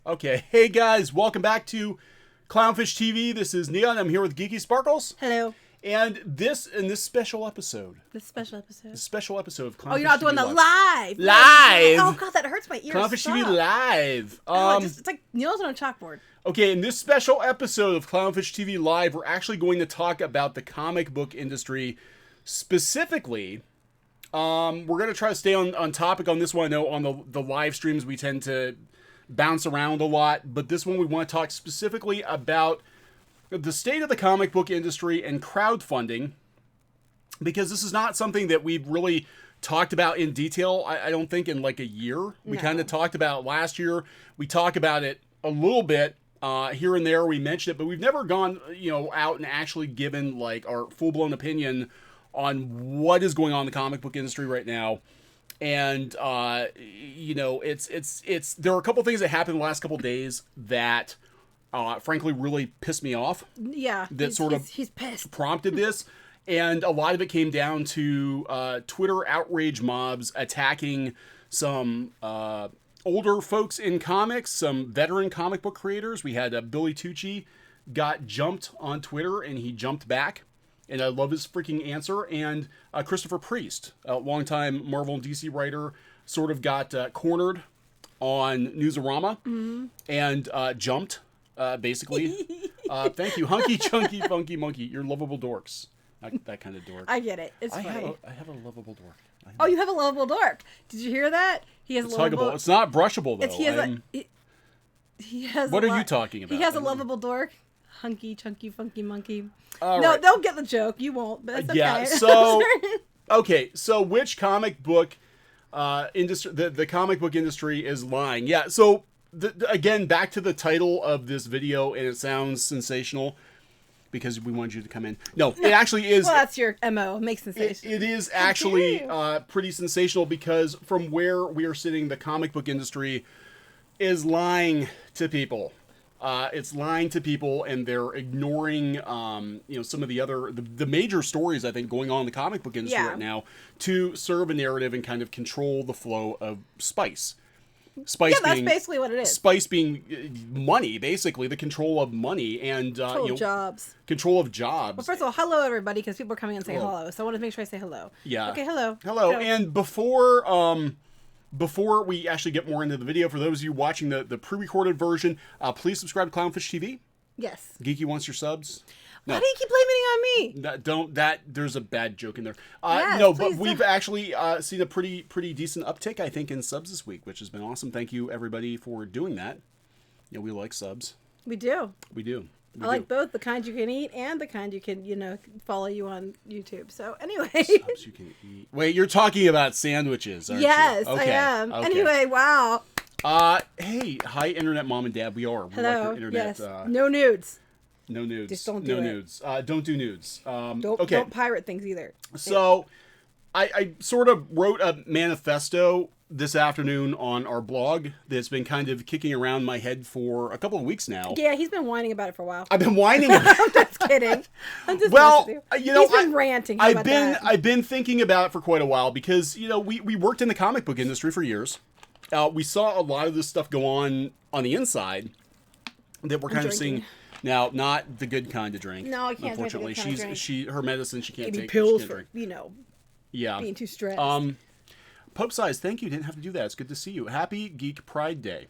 Okay, hey guys, welcome back to Clownfish TV. This is Kneon. I'm here with Geeky Sparkles. Hello. And this special episode. This special episode. This special episode of Clownfish TV. Oh, you're not doing the live. Live! Oh god, that hurts my ears. Clownfish TV Live. It's like nails on a chalkboard. Okay, in this special episode of Clownfish TV Live, we're actually going to talk about the comic book industry specifically. We're going to try to stay on topic on this one. I know on the live streams we tend to bounce around a lot, but this one we want to talk specifically about the state of the comic book industry and crowdfunding, because this is not something that we've really talked about in detail, I don't think, in like a year. We kind of talked about it last year. We talked about it a little bit here and there. We mentioned it, but we've never gone, out and actually given like our full-blown opinion on what is going on in the comic book industry right now. And, there are a couple things that happened the last couple days that, frankly, really pissed me off. Yeah. He's pissed. Prompted this. And a lot of it came down to Twitter outrage mobs attacking some older folks in comics, some veteran comic book creators. We had Billy Tucci got jumped on Twitter, and he jumped back. And I love his freaking answer. And Christopher Priest, a longtime Marvel and DC writer, sort of got cornered on Newsarama and jumped, basically. Thank you, Hunky Chunky Funky Monkey. You're lovable dorks. That kind of dork. I get it. It's funny. I have a lovable dork. Oh, you have a lovable dork. Did you hear that? He has it's a lovable. Huggable. It's not brushable though. He has. What are you talking about? He has a lovable dork. Hunky Chunky Funky Monkey. No, right. They'll get the joke. You won't, but it's okay. Yeah, so, okay, so which comic book industry, the comic book industry is lying? Yeah, so, again, back to the title of this video, and it sounds sensational, because we wanted you to come in. No, it actually is. Well, that's your MO. Makes sensation. It is actually pretty sensational, because from where we are sitting, the comic book industry is lying to people. It's lying to people, and they're ignoring, some of the major stories, I think, going on in the comic book industry right now to serve a narrative and kind of control the flow of spice. Spice that's basically what it is. Spice being money, basically, the control of money and control of jobs. Control of jobs. Well, first of all, hello, everybody, because people are coming in and saying hello. So I want to make sure I say hello. Yeah. Okay, hello. Hello. And before we actually get more into the video, for those of you watching the pre-recorded version, please subscribe to Clownfish TV. Yes. Geeky wants your subs. No. Why do you keep blaming it on me? There's a bad joke in there. Yes, no, but we've actually seen a pretty decent uptick, I think, in subs this week, which has been awesome. Thank you, everybody, for doing that. We like subs. We do. We do. I like both the kind you can eat and the kind you can, follow you on YouTube. So anyway. Subs you can eat. Wait, you're talking about sandwiches, aren't yes, you? I am. Okay. Anyway, wow. Hey, hi, Internet Mom and Dad. We are. Hello. We're like your internet. Yes. No nudes. No nudes. Just don't do no it. nudes. Don't do nudes. Don't pirate things either. So, I sort of wrote a manifesto this afternoon on our blog that's been kind of kicking around my head for a couple of weeks now. Yeah, he's been whining about it for a while. I've been whining about it. I'm just kidding. I'm just he's been ranting. I've been thinking about it for quite a while because, we worked in the comic book industry for years. We saw a lot of this stuff go on the inside that we're kind of seeing. Now, not the good kind of drink. No, I can't. Unfortunately, her medicine she can't take. Pills for being too stressed. Pope Size, thank you. Didn't have to do that. It's good to see you. Happy Geek Pride Day.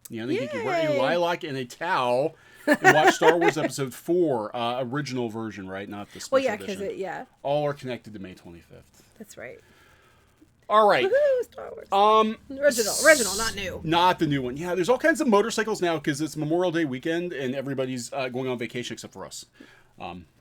Geeky, wear a lilac and a towel and watch Star Wars Episode 4, original version, right? Not the special edition. Well, because all are connected to May 25th. That's right. All right. Woohoo, Star Wars. Original, not new. Not the new one. Yeah, there's all kinds of motorcycles now because it's Memorial Day weekend and everybody's going on vacation except for us.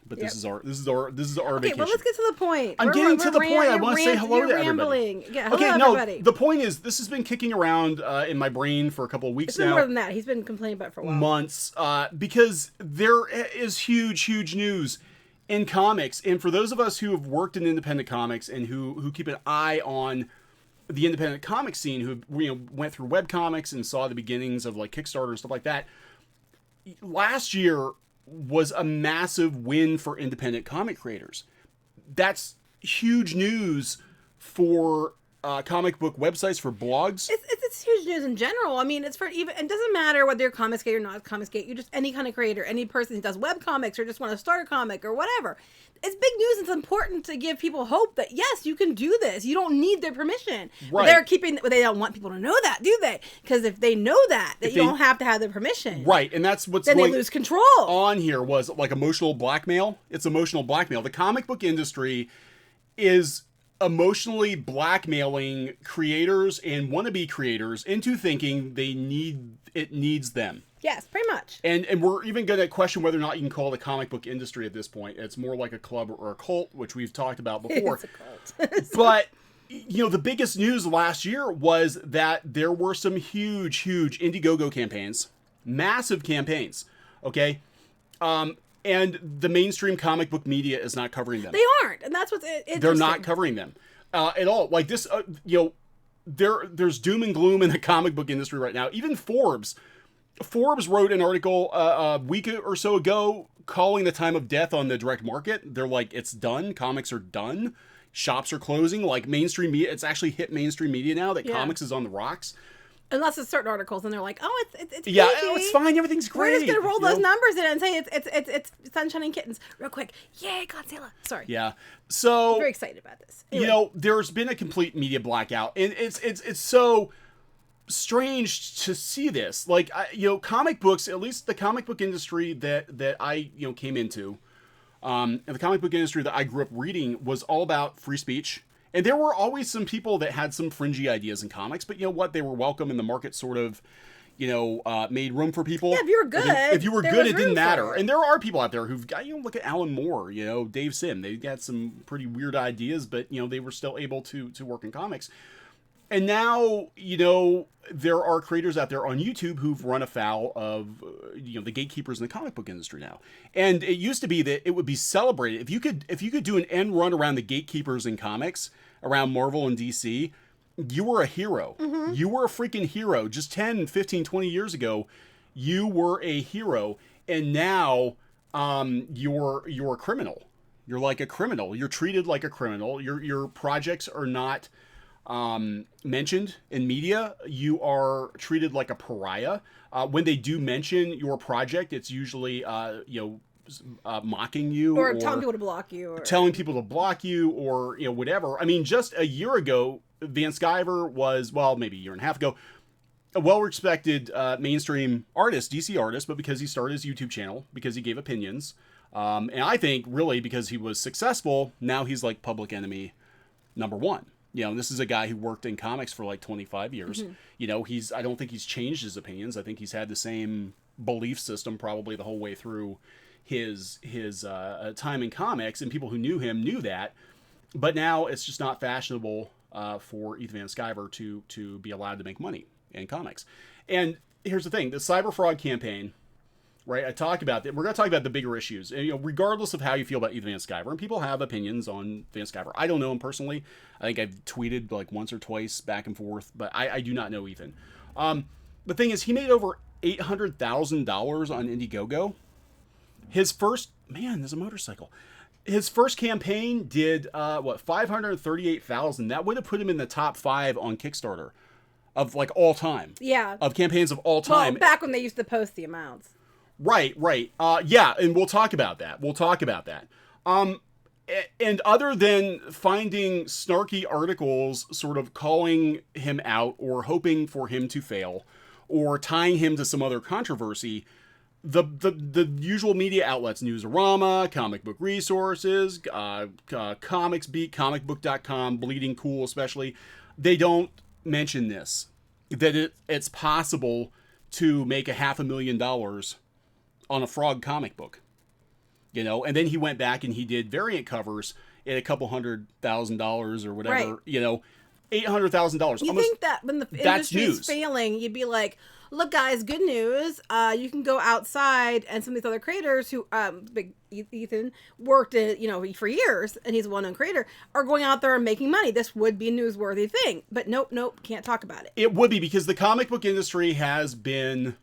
But this is our vacation. Okay, well, let's get to the point. I'm getting to the point. I want to say hello to everybody. Yeah, hello, everybody. The point is, this has been kicking around in my brain for a couple of weeks now. It's been more than that. He's been complaining about it for a while. Months. Because there is huge news in comics. And for those of us who have worked in independent comics and who keep an eye on the independent comic scene, who went through webcomics and saw the beginnings of like Kickstarter and stuff like that, last year was a massive win for independent comic creators. That's huge news for comic book websites, for blogs. It's huge news in general. I mean, it's for even, it doesn't matter whether you're Comicsgate or not Comicsgate. You're just any kind of creator, any person who does web comics or just want to start a comic or whatever. It's big news. It's important to give people hope that yes, you can do this. You don't need their permission. Right. But they don't want people to know that, do they? Because if they know that you don't have to have their permission. Right, and that's what's then they lose control. On here was like emotional blackmail. It's emotional blackmail. The comic book industry is emotionally blackmailing creators and wannabe creators into thinking it needs them. Yes, pretty much. And we're even going to question whether or not you can call it a comic book industry at this point. It's more like a club or a cult, which we've talked about before. It's a cult. But the biggest news last year was that there were some huge Indiegogo campaigns, massive campaigns. Okay. And the mainstream comic book media is not covering them. They aren't, and that's what's interesting. They're not covering them at all. Like this, there's doom and gloom in the comic book industry right now. Even Forbes wrote an article a week or so ago calling the time of death on the direct market. They're like, it's done. Comics are done. Shops are closing. Like mainstream media, it's actually hit mainstream media now that comics is on the rocks. Unless it's certain articles, and they're like, "Oh, it's yeah, easy. Oh, it's fine. Everything's great. We're just gonna roll those numbers in and say it's Sunshine and Kittens real quick. Yay, Godzilla!" Sorry. Yeah. So I'm very excited about this. Anyway. There's been a complete media blackout, and it's so strange to see this. Like, comic books, at least the comic book industry that I came into, and the comic book industry that I grew up reading was all about free speech. And there were always some people that had some fringy ideas in comics, but you know what? They were welcome, and the market sort of, made room for people. Yeah, if you were good. If you were good, it didn't matter. And there are people out there who've got, look at Alan Moore, Dave Sim. They got some pretty weird ideas, but, they were still able to work in comics. And now, there are creators out there on YouTube who've run afoul of, the gatekeepers in the comic book industry now. And it used to be that it would be celebrated. If you could do an end run around the gatekeepers in comics, around Marvel and DC, you were a hero. Mm-hmm. You were a freaking hero. Just 10, 15, 20 years ago, you were a hero. And now, you're a criminal. You're like a criminal. You're treated like a criminal. Your projects are not mentioned in media. You are treated like a pariah. When they do mention your project, it's usually mocking you or telling people to block you, or whatever. I mean, just a year ago, Van Sciver was, maybe a year and a half ago, a well-respected mainstream artist, DC artist, but because he started his YouTube channel, because he gave opinions, and I think really because he was successful, now he's like public enemy number one. This is a guy who worked in comics for like 25 years. Mm-hmm. I don't think he's changed his opinions. I think he's had the same belief system probably the whole way through his time in comics, and people who knew him knew that. But now it's just not fashionable for Ethan Van Sciver to be allowed to make money in comics. And here's the thing: the cyber fraud campaign, right? I talk about that. We're going to talk about the bigger issues, and regardless of how you feel about Ethan Van Sciver, and people have opinions on Van Sciver. I don't know him personally. I think I've tweeted like once or twice back and forth, but I do not know Ethan. The thing is, he made over $800,000 on Indiegogo. His first, there's a motorcycle. His first campaign did, $538,000. That would have put him in the top 5 on Kickstarter of like all time. Yeah. Of campaigns of all time. Well, back when they used to post the amounts. Right. Yeah, and we'll talk about that. And other than finding snarky articles sort of calling him out or hoping for him to fail or tying him to some other controversy, the usual media outlets, Newsarama, Comic Book Resources, Comics Beat, comicbook.com, Bleeding Cool especially, they don't mention this, that it's possible to make $500,000 on a Frog comic book. And then he went back and he did variant covers at $200,000 or whatever, right. $800,000. You think that when the industry is failing, you'd be like, look, guys, good news. You can go outside, and some of these other creators who, big Ethan, worked for years, and he's a well-known creator, are going out there and making money. This would be a newsworthy thing. But nope, can't talk about it. It would be, because the comic book industry has been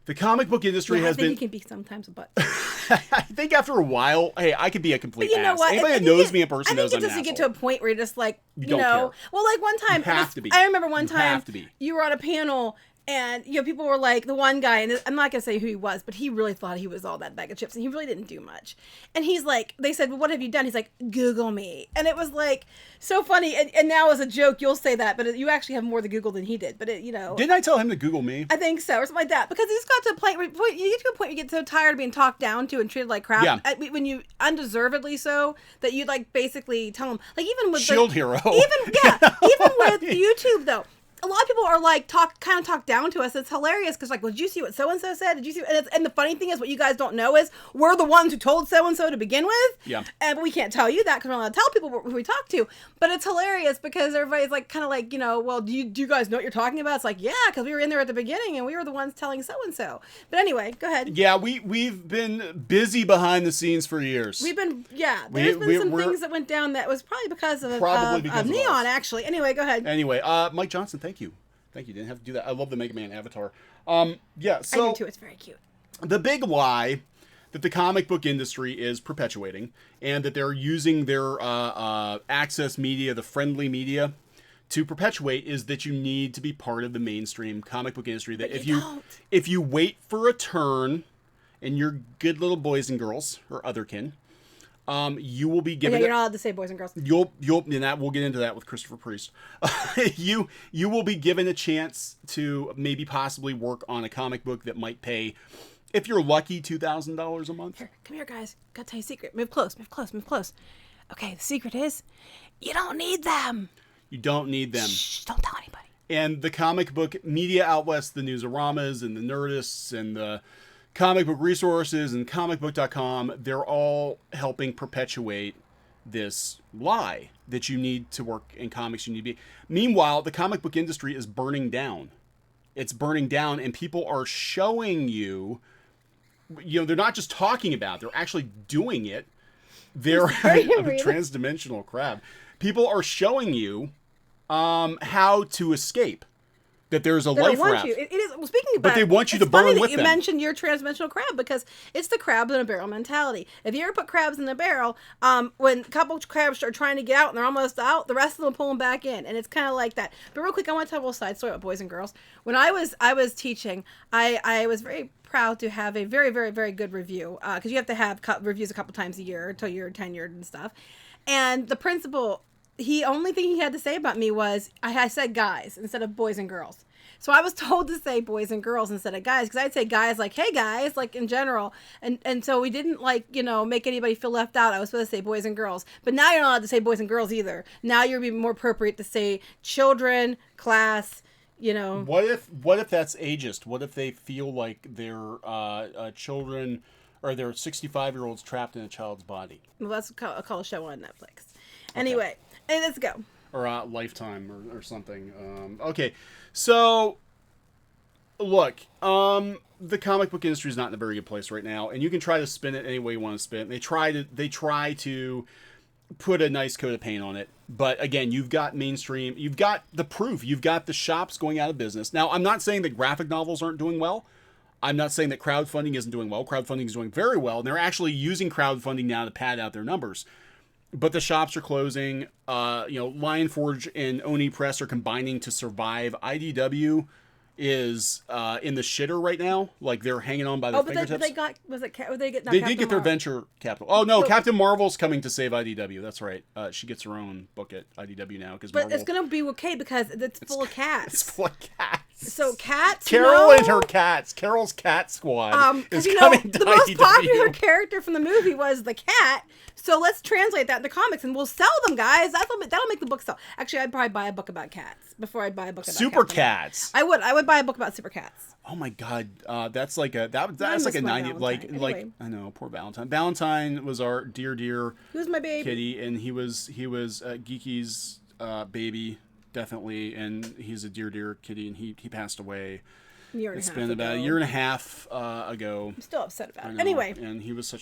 The comic book industry has been. He can be sometimes a butt. I think after a while, hey, I could be a complete you know ass. what? Anybody that knows me in person knows I'm an asshole. You get to a point where you're just like, you don't know. care. Well, like one time, you have to be. I remember one time have to be. You were on a panel. And, you know, people were like, the one guy, and I'm not going to say who he was, but he really thought he was all that bag of chips, and he really didn't do much. And he's like, they said, well, what have you done? He's like, Google me. And it was like, so funny. And now as a joke, you'll say that, but you actually have more to Google than he did. But, you know. Didn't I tell him to Google me? I think so, or something like that. Because he's got to a point, you get to a point you get so tired of being talked down to and treated like crap. Yeah. When you, undeservedly so, that you, like, basically tell him, like, even with Shield hero. Even with YouTube, though. A lot of people are like talk down to us. It's hilarious because like, well, did you see what so and so said? Did you see? And the funny thing is, what you guys don't know is we're the ones who told so and so to begin with. Yeah. And we can't tell you that because we're not allowed to tell people who we talk to. But it's hilarious because everybody's like, kind of like, you know, well, do you guys know what you're talking about? It's like, yeah, because we were in there at the beginning and we were the ones telling so and so. But anyway, go ahead. Yeah, we've been busy behind the scenes for years. There's been some things that went down that was probably because of Kneon, actually. Anyway, go ahead. Anyway, Mike Johnson, thank you. Thank you. Didn't have to do that. I love the Mega Man avatar. Yeah, so I do too. It's very cute. The big lie that the comic book industry is perpetuating, and that they're using their access media, the friendly media, to perpetuate, is that you need to be part of the mainstream comic book industry. That if you wait for a turn, and you're good little boys and girls or otherkin, you will be given. Yeah, you're not allowed to say boys and girls. You'll and that we'll get into that with Christopher Priest. You will be given a chance to maybe possibly work on a comic book that might pay, if you're lucky, $2,000 a month. Here, come here, guys. Gotta tell you a secret. Move close. Okay, the secret is, you don't need them. You don't need them. Shh! Don't tell anybody. And the comic book media outlets, the Newsaramas and the Nerdists and the Comic Book Resources and comicbook.com, they're all helping perpetuate this lie that you need to work in comics, you need to be. Meanwhile, the comic book industry is burning down. It's burning down, and people are showing you, they're not just talking about it, they're actually doing it. They're a trans-dimensional crab. People are showing you how to escape. That there's a life raft. It is. Well, speaking about, but they want you to burn with them. You mentioned your transdimensional crab because it's the crab in a barrel mentality. If you ever put crabs in a barrel, when a couple of crabs are trying to get out and they're almost out, the rest of them will pull them back in, and it's kind of like that. But real quick, I want to tell a little side story about boys and girls. When I was teaching, I was very proud to have a very, very, very good review because you have to have reviews a couple times a year until you're tenured and stuff. And the principal, only thing he had to say about me was I said guys instead of boys and girls. So I was told to say boys and girls instead of guys because I'd say guys like, hey guys, like in general. And so we didn't make anybody feel left out. I was supposed to say boys and girls. But now you're not allowed to say boys and girls either. Now you're being more appropriate to say children, class, What if that's ageist? What if they feel like they're children or they're 65-year-olds trapped in a child's body? Well, that's call a show on Netflix. Anyway, and let's go. Or Lifetime or something. Okay, so look, the comic book industry is not in a very good place right now, and you can try to spin it any way you want to spin it. They try to put a nice coat of paint on it, but again, you've got mainstream, you've got the proof, you've got the shops going out of business. Now, I'm not saying that graphic novels aren't doing well. I'm not saying that crowdfunding isn't doing well. Crowdfunding is doing very well, and they're actually using crowdfunding now to pad out their numbers. But the shops are closing. Lionforge and Oni Press are combining to survive. IDW is in the shitter right now. Like they're hanging on by their fingertips. They did get their venture capital. Oh no, Captain Marvel's coming to save IDW. That's right. She gets her own book at IDW now but it's gonna be okay because it's full of cats. It's full of cats. So cats. Carol and her cats. Carol's Cat Squad is coming to IDW. The most popular character from the movie was the cat. So let's translate that into comics and we'll sell them, guys. That'll make the book sell. Actually, I'd probably buy a book about cats before I'd buy a book about Super Cats. I would buy a book about super cats. Oh my god, that's like a 90 anyway. I know, poor Valentine. Valentine was our dear who's my baby kitty, and he was Geeky's baby definitely, and he's a dear kitty, and he passed away. It's been about a year and a half ago. I'm still upset about it. Anyway. And he was a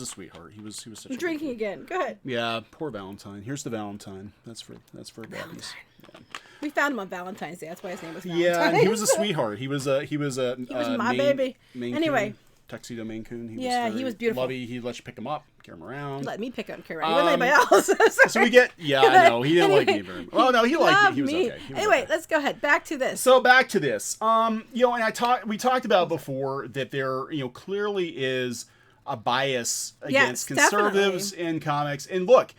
sweetheart. He was such a drinking again. Go ahead. Yeah, poor Valentine. Here's the Valentine. That's for Gabby's. Yeah. We found him on Valentine's Day. That's why his name was Valentine. Yeah, and he was a sweetheart. He was my baby. Anyway. Tuxedo Maine Coon. He was beautiful. Lovey. He let you pick him up, carry him around. Let me pick him, carry around. With anybody else. So we get. Yeah, I know. He didn't like me very much. Oh no, he liked me. He was okay. Anyway, let's go ahead. Back to this. So back to this. And we talked about before that there, clearly is a bias against conservatives in comics. And look,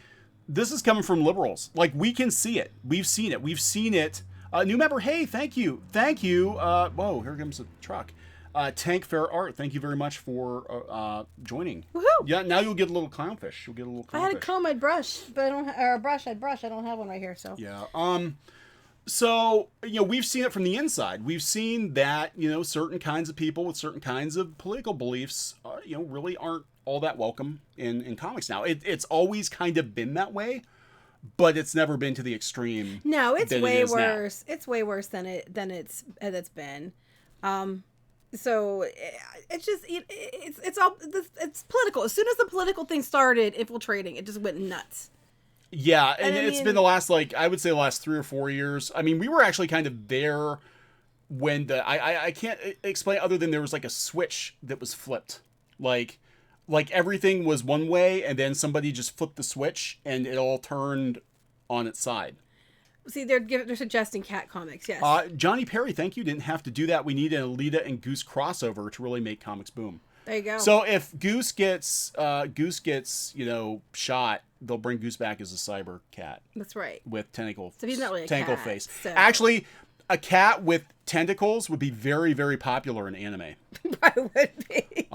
this is coming from liberals. Like, we can see it. We've seen it. New member. Hey, thank you. Whoa, here comes a truck. Tank Fair Art, thank you very much for joining. Woohoo! Yeah, now you'll get a little clownfish. I had a comb, I'd brush, but I don't have a brush. I don't have one right here. So yeah. So we've seen it from the inside. We've seen that certain kinds of people with certain kinds of political beliefs, really aren't all that welcome in comics now. It's always kind of been that way, but it's never been to the extreme. No, it's way worse. Now. It's way worse than it's been. So it's just it's political. As soon as the political thing started infiltrating, it just went nuts. Yeah, and it's been the last I would say the last 3 or 4 years. I mean, we were actually kind of there when I can't explain other than there was like a switch that was flipped. Like everything was one way and then somebody just flipped the switch and it all turned on its side. See, they're suggesting cat comics, yes. Johnny Perry, thank you. Didn't have to do that. We need an Alita and Goose crossover to really make comics boom. There you go. So if Goose gets shot, they'll bring Goose back as a cyber cat. That's right. With tentacle. So he's not really a tentacle cat, face. So. Actually, a cat with tentacles would be very, very popular in anime. Probably would be.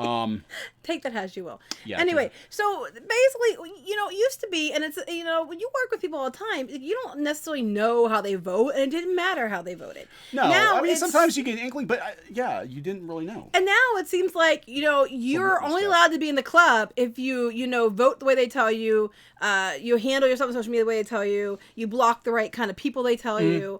Take that as you will. Yeah. Anyway, so basically, it used to be, and it's, when you work with people all the time, you don't necessarily know how they vote, and it didn't matter how they voted. No, now, I mean, sometimes you get an inkling, but you didn't really know. And now it seems like, you're only allowed to be in the club if you, vote the way they tell you, you handle yourself on social media the way they tell you, you block the right kind of people they tell you.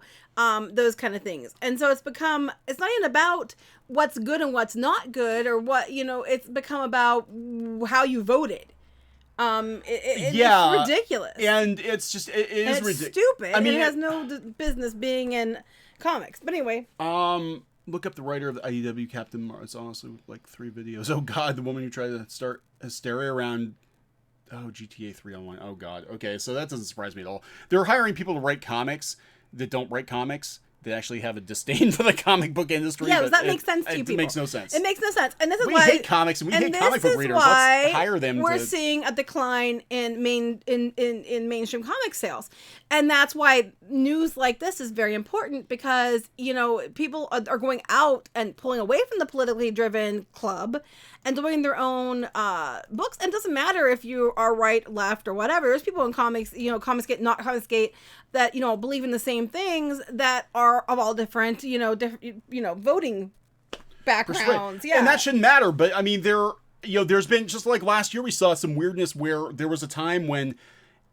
Those kind of things. And so it's not even about what's good and what's not good or what, it's become about how you voted. It's ridiculous. And it's just, it is ridiculous. Stupid. I mean, it has no business being in comics. But anyway. Look up the writer of the IDW Captain Marvel. It's honestly like 3 videos. Oh God, the woman who tried to start hysteria around GTA 3 online. Oh God. Okay. So that doesn't surprise me at all. They're hiring people to write comics that don't write comics, that actually have a disdain for the comic book industry. Yeah, does that make sense to you people? It makes no sense. It makes no sense. And this is we why... We hate comics and we hate comic book readers. Let's hire them we're seeing a decline in mainstream comic sales. And that's why news like this is very important because, people are going out and pulling away from the politically driven club and doing their own books. And it doesn't matter if you are right, left, or whatever. There's people in comics, Comicsgate, not Comicsgate, that, believe in the same things that are of all different, voting backgrounds. Yeah. And that shouldn't matter. But, I mean, there's been, just like last year, we saw some weirdness where there was a time when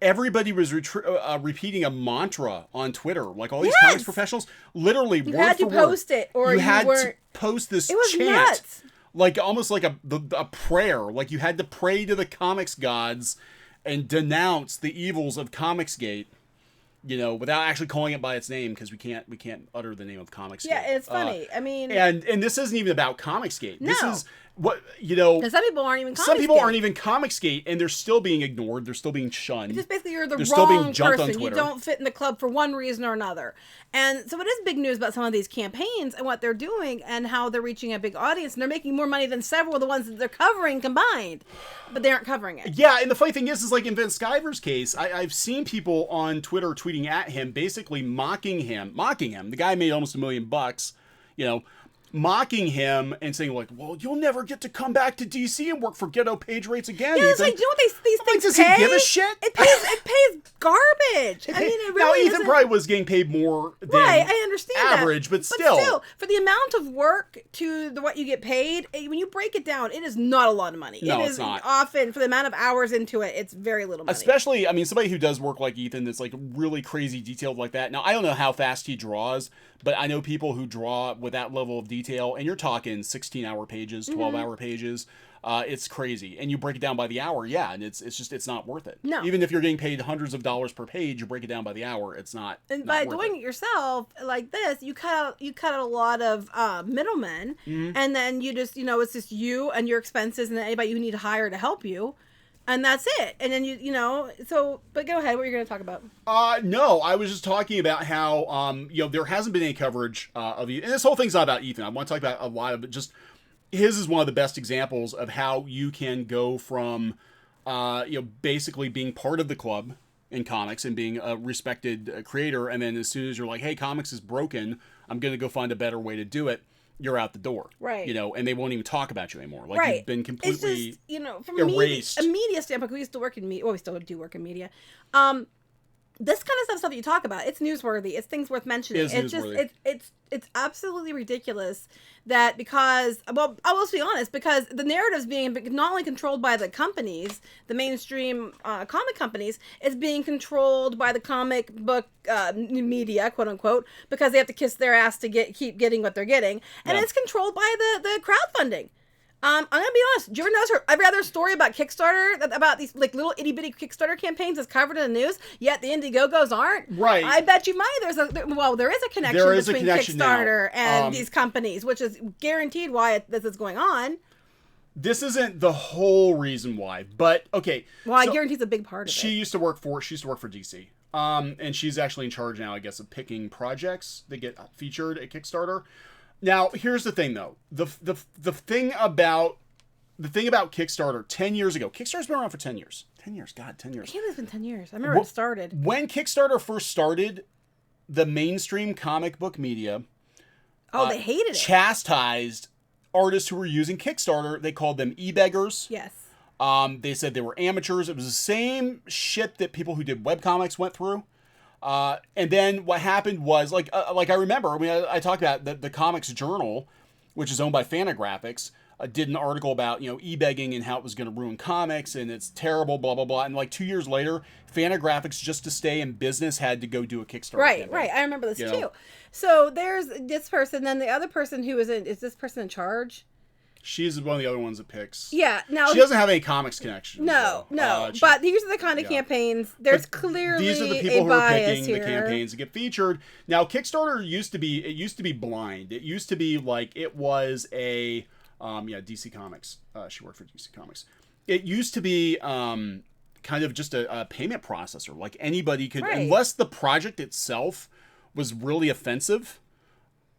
everybody was repeating a mantra on Twitter. Like all these comics professionals, literally you had to post it, or you had to post this chant. Nuts. Like almost like a prayer. Like you had to pray to the comics gods and denounce the evils of Comicsgate, without actually calling it by its name because we can't utter the name of Comicsgate. Yeah, it's funny. I mean, and this isn't even about Comicsgate. No. This is what because some people aren't even Comicsgate. Some people aren't even Comicsgate, and they're still being ignored. They're still being shunned. Just basically, you're the still being wrong jumped person. on Twitter. You don't fit in the club for one reason or another. And so it is big news about some of these campaigns and what they're doing and how they're reaching a big audience. And they're making more money than several of the ones that they're covering combined, but they aren't covering it. Yeah, and the funny thing is like in Vince Sciver's case, I've seen people on Twitter tweeting at him, basically mocking him. The guy made almost $1 million, mocking him and saying like, well, you'll never get to come back to DC and work for ghetto page rates again. Yeah, it's like, do you know what these things does pay? He give a shit? It pays garbage. I mean, it really now, Ethan probably was getting paid more than I understand average, that. but still, for the amount of work to what you get paid, when you break it down, it is not a lot of money. No, it is it's not. Often, for the amount of hours into it, it's very little money. Especially, I mean, somebody who does work like Ethan that's like really crazy detailed like that. Now, I don't know how fast he draws, but I know people who draw with that level of detail, and you're talking 16-hour pages, 12-hour pages. It's crazy. And you break it down by the hour, and it's not worth it. No. Even if you're getting paid hundreds of dollars per page, you break it down by the hour, it's not. And not by worth doing it yourself like this, you cut out a lot of middlemen, and then you just, it's just you and your expenses and anybody you need to hire to help you. And that's it. And then but go ahead. What are you going to talk about? No, I was just talking about how, there hasn't been any coverage of Ethan. And this whole thing's not about Ethan. I want to talk about a lot of it. Just his is one of the best examples of how you can go from, basically being part of the club in comics and being a respected creator. And then as soon as you're like, hey, comics is broken, I'm going to go find a better way to do it. You're out the door, right? And they won't even talk about you anymore. Like right. You've been completely it's just, from erased. A media standpoint, we used to work in media. Well, we still do work in media. This kind of stuff that you talk about, it's newsworthy. It's things worth mentioning. It's just it's absolutely ridiculous that because I will be honest, because the narrative's being not only controlled by the companies, the mainstream comic companies, it's being controlled by the comic book media, quote unquote, because they have to kiss their ass to keep getting what they're getting, and it's controlled by the crowdfunding. I'm gonna be honest. Do you ever notice every other story about Kickstarter, about these like little itty bitty Kickstarter campaigns is covered in the news, yet the Indiegogos aren't? Right. I bet you money there is a connection between Kickstarter and these companies, which is guaranteed why this is going on. This isn't the whole reason why, but okay. Well, I guarantee it's a big part of it. She used to work for DC. And she's actually in charge now, I guess, of picking projects that get featured at Kickstarter. Now, here's the thing, though. The thing about Kickstarter 10 years ago. Kickstarter's been around for 10 years. 10 years. God, 10 years. I can't believe it's been 10 years. I remember it started. When Kickstarter first started, the mainstream comic book media they hated it. Chastised artists who were using Kickstarter. They called them e-beggars. Yes. They said they were amateurs. It was the same shit that people who did webcomics went through. And then what happened was, like I remember, I talked about the Comics Journal, which is owned by Fantagraphics, did an article about, e-begging and how it was going to ruin comics and it's terrible, blah, blah, blah. And like 2 years later, Fantagraphics, just to stay in business, had to go do a Kickstarter. Right. I remember this too. So there's this person, then the other person is this person in charge? She's one of the other ones that picks. Yeah. Now she doesn't have any comics connection. No. But these are the kind of campaigns. There's clearly these are the people who are picking here. the campaigns that get featured. Now, Kickstarter used to be blind. It used to be like it was a DC Comics. She worked for DC Comics. It used to be kind of just a payment processor. Like anybody could, unless the project itself was really offensive.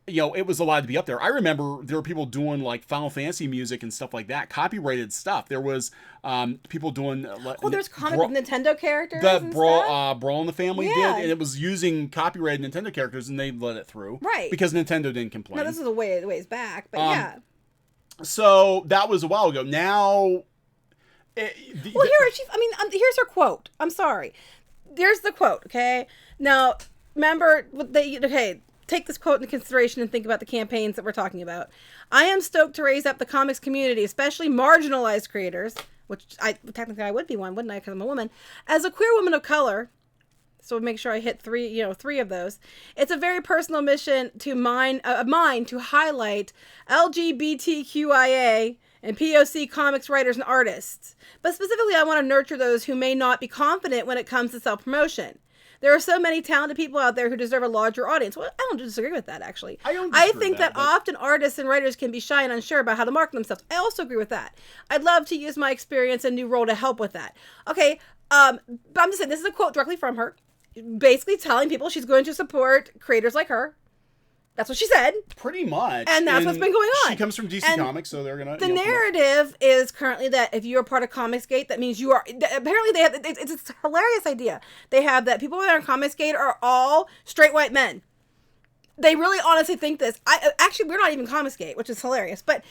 It was allowed to be up there. I remember there were people doing like Final Fantasy music and stuff like that, copyrighted stuff. There was people doing. There's comic Nintendo characters. That Brawl in the Family did, and it was using copyrighted Nintendo characters, and they let it through, right? Because Nintendo didn't complain. No, this is a ways back, but So that was a while ago. Now, here's her quote. I'm sorry. There's the quote. Okay. Now, remember take this quote into consideration and think about the campaigns that we're talking about. I am stoked to raise up the comics community, especially marginalized creators, which I would be one, wouldn't I, because I'm a woman. As a queer woman of color, so make sure I hit three of those. It's a very personal mission of mine to highlight LGBTQIA and POC comics writers and artists. But specifically, I want to nurture those who may not be confident when it comes to self-promotion. There are so many talented people out there who deserve a larger audience. Well, I don't disagree with that, actually. I think that often artists and writers can be shy and unsure about how to market themselves. I also agree with that. I'd love to use my experience and new role to help with that. Okay, but I'm just saying, this is a quote directly from her, basically telling people she's going to support creators like her. That's what she said. Pretty much. And that's what's been going on. She comes from DC Comics, so they're going to... The narrative is currently that if you're part of Comicsgate, that means you are... Apparently, they have... It's a hilarious idea. They have that people that are on Comicsgate are all straight white men. They really honestly think this. Actually, we're not even Comicsgate, which is hilarious. But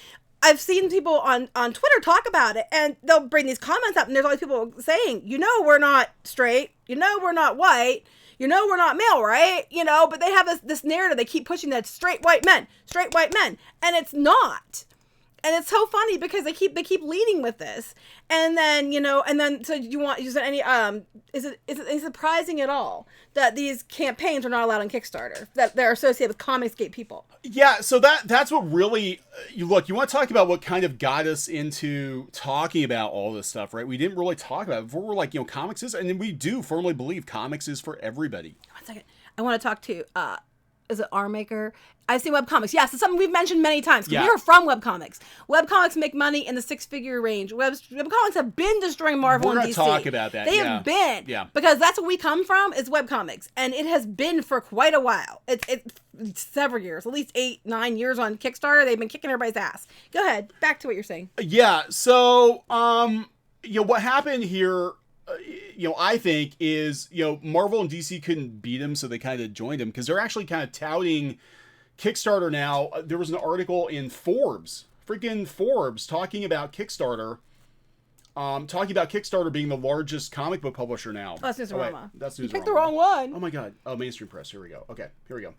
I've seen people on Twitter talk about it, and they'll bring these comments up, and there's all these people saying, we're not straight. We're not white. We're not male, right? But they have this narrative. They keep pushing that straight white men, and it's not. And it's so funny because they keep leading with this. And then, so you said any, is it surprising at all that these campaigns are not allowed on Kickstarter, that they're associated with Comicsgate people? Yeah, so that's what really, you want to talk about what kind of got us into talking about all this stuff, right? We didn't really talk about it before. We're like, comics is, and then we do firmly believe comics is for everybody. 1 second. I want to talk to, is it R-Maker? I see webcomics. Yes, it's something we've mentioned many times. Yeah. We are from webcomics. Webcomics make money in the 6-figure range. Webcomics have been destroying Marvel and DC. We're going to talk about that. They have been. Yeah. Because that's what we come from, is webcomics. And it has been for quite a while. It's several years, at least 8-9 years on Kickstarter. They've been kicking everybody's ass. Go ahead. Back to what you're saying. Yeah. So, what happened here, I think is, Marvel and DC couldn't beat him, so they kind of joined him because they're actually kind of touting Kickstarter now. There was an article in Forbes, talking about Kickstarter. Talking about Kickstarter being the largest comic book publisher now. Oh, that's Newsarama. That's Newsarama. You picked the wrong one. Oh my God. Oh, Mainstream Press. Here we go. Okay, here we go.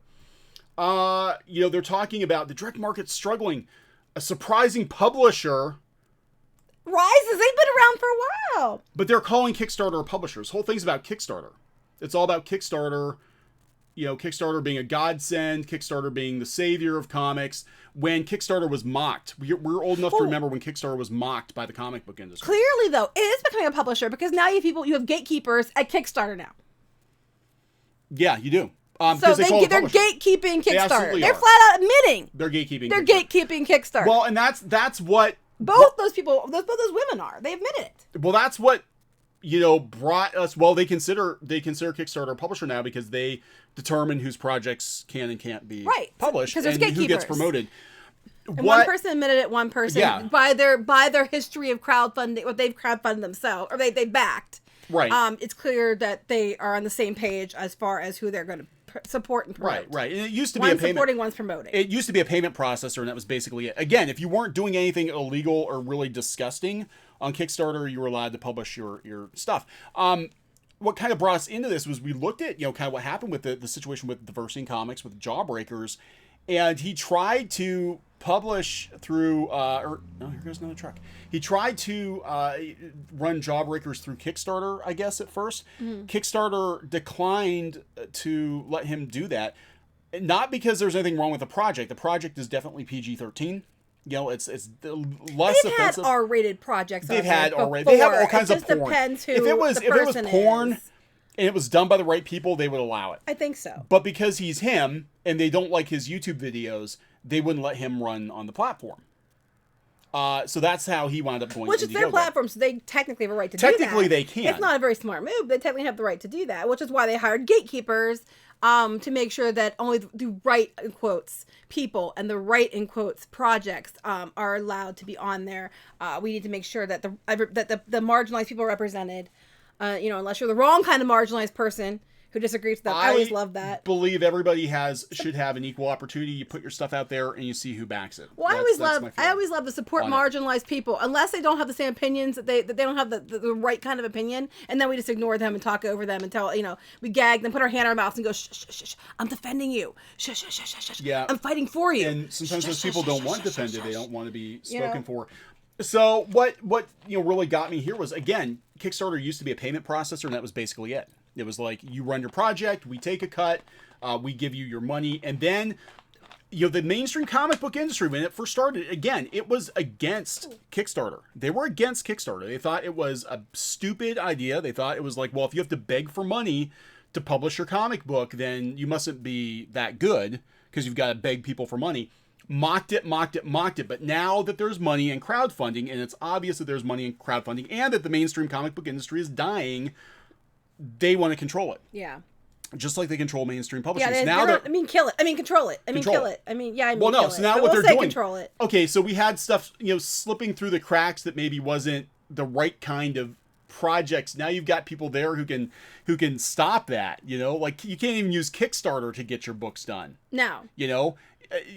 They're talking about the direct market struggling. A surprising publisher rises. They've been around for a while. But they're calling Kickstarter a publisher. This whole thing's about Kickstarter. It's all about Kickstarter. Kickstarter being a godsend, Kickstarter being the savior of comics. When Kickstarter was mocked, we're old enough to remember when Kickstarter was mocked by the comic book industry. Clearly, though, it is becoming a publisher because now you have gatekeepers at Kickstarter now. Yeah, you do. So they're gatekeeping Kickstarter. They're flat out admitting they're gatekeeping. They're gatekeeping Kickstarter. Well, and that's what both those people, both those women are. They admitted it. Well, that's what brought us. Well, they consider Kickstarter a publisher now because they determine whose projects can and can't be published and who gets promoted. And one person admitted it. One person by their history of crowdfunding, what they've crowdfunded themselves or they backed. Right. It's clear that they are on the same page as far as who they're going to support and promote. Right. And it used to be a payment. Supporting, one's promoting. It used to be a payment processor, and that was basically it. Again, if you weren't doing anything illegal or really disgusting on Kickstarter, you were allowed to publish your stuff. What kind of brought us into this was we looked at kind of what happened with the situation with Diversity in Comics with Jawbreakers, and he tried to publish through here goes another truck. He tried to run Jawbreakers through Kickstarter, I guess, at first. Mm-hmm. Kickstarter declined to let him do that. Not because there's anything wrong with the project. The project is definitely PG-13. It's less They've offensive. Had R-rated projects. They've had R-rated. They have all kinds of porn. Depends who if it was porn is. And it was done by the right people, they would allow it. I think so. But because he's him and they don't like his YouTube videos, they wouldn't let him run on the platform. So that's how he wound up going. Which is their platform, so they technically have a right to do that. Technically, they can. It's not a very smart move. They technically have the right to do that, which is why they hired gatekeepers to make sure that only the right, in quotes, people and the right, in quotes, projects are allowed to be on there. We need to make sure that the marginalized people are represented. Unless you're the wrong kind of marginalized person who disagrees with that. I always love that. Believe everybody should have an equal opportunity. You put your stuff out there and you see who backs it. Well, I always love to support marginalized people, unless they don't have the same opinions, that they don't have the right kind of opinion, and then we just ignore them and talk over them and tell we gag them, put our hand on our mouths and go shh, shh, shh, I'm defending you. Shh, shh, shh, shh, shh. Yeah. I'm fighting for you. And sometimes those people don't want defended. They don't want to be spoken for. So what really got me here was, again, Kickstarter used to be a payment processor, and that was basically it. It was like, you run your project, we take a cut, we give you your money, and then the mainstream comic book industry, when it first started, again, it was against Kickstarter. They were against Kickstarter. They thought it was a stupid idea. They thought it was like, well, if you have to beg for money to publish your comic book, then you mustn't be that good because you've got to beg people for money. Mocked it. But now that there's money in crowdfunding, and it's obvious that there's money in crowdfunding, and that the mainstream comic book industry is dying, they want to control it. Yeah. Just like they control mainstream publishers. Yeah, now kill it. Control it. Kill it. So now what they're doing. Control it. Okay, so we had stuff, slipping through the cracks that maybe wasn't the right kind of projects. Now you've got people there who can stop that. Like, you can't even use Kickstarter to get your books done. No.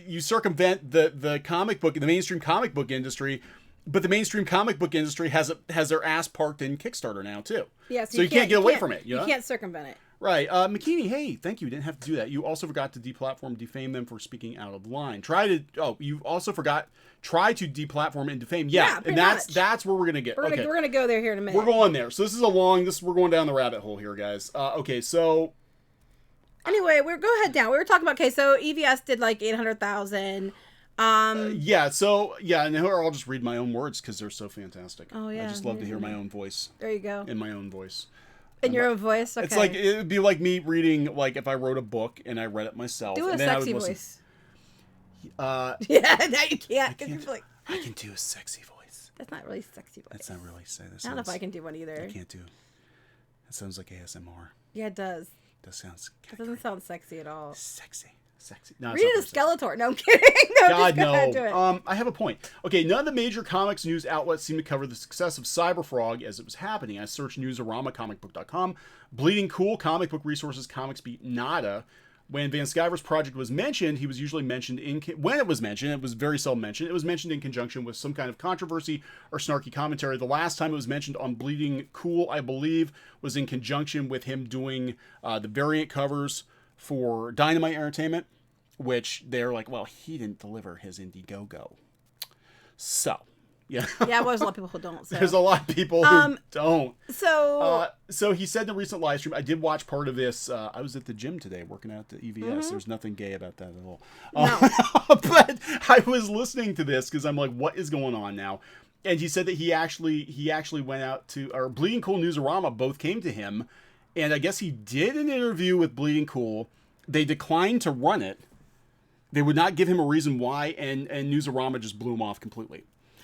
You circumvent the comic book, the mainstream comic book industry, but the mainstream comic book industry has their ass parked in Kickstarter now too. Yeah, so you can't get away from it. You can't circumvent it. Right. McKinney, hey, thank you. You didn't have to do that. You also forgot to deplatform, defame them for speaking out of line. You also forgot, try to deplatform and defame. Yeah, and that's where we're going to get. We're going to go there here in a minute. We're going there. So we're going down the rabbit hole here, guys. Okay, so. Anyway, go ahead down. We were talking about, so EVS did like 800,000. And here I'll just read my own words because they're so fantastic. Oh, yeah. I just love to hear my own voice. There you go. In my own voice. In your own voice? Okay. It's like, it would be like me reading, like, if I wrote a book and I read it myself. Do a and sexy voice. Yeah, now you can't. I can do a sexy voice. That's not really sexy voice. That's not really sexy. I don't know if I can do one either. I can't do. That sounds like ASMR. Yeah, it does. That sounds. It doesn't sound sexy at all. Sexy. No, read it a Skeletor. No, I'm kidding. No, God, no. I have a point. Okay, none of the major comics news outlets seem to cover the success of Cyberfrog as it was happening. I searched Newsarama, comicbook.com, Bleeding Cool, Comic Book Resources, Comics Beat, nada. When Van Sciver's project was mentioned, he was usually mentioned when it was mentioned, it was very seldom mentioned. It was mentioned in conjunction with some kind of controversy or snarky commentary. The last time it was mentioned on Bleeding Cool, I believe, was in conjunction with him doing the variant covers for Dynamite Entertainment, which they're like, well, he didn't deliver his Indiegogo. So, yeah. Yeah, well, there's a lot of people who don't. So. There's a lot of people who don't. So he said in the recent live stream, I did watch part of this. I was at the gym today working out at the EVS. Mm-hmm. There's nothing gay about that at all. No. But I was listening to this because I'm like, what is going on now? And he said that he actually went out to, or Bleeding Cool, Newsarama both came to him. And I guess he did an interview with Bleeding Cool. They declined to run it. They would not give him a reason why, and Newsarama just blew him off completely.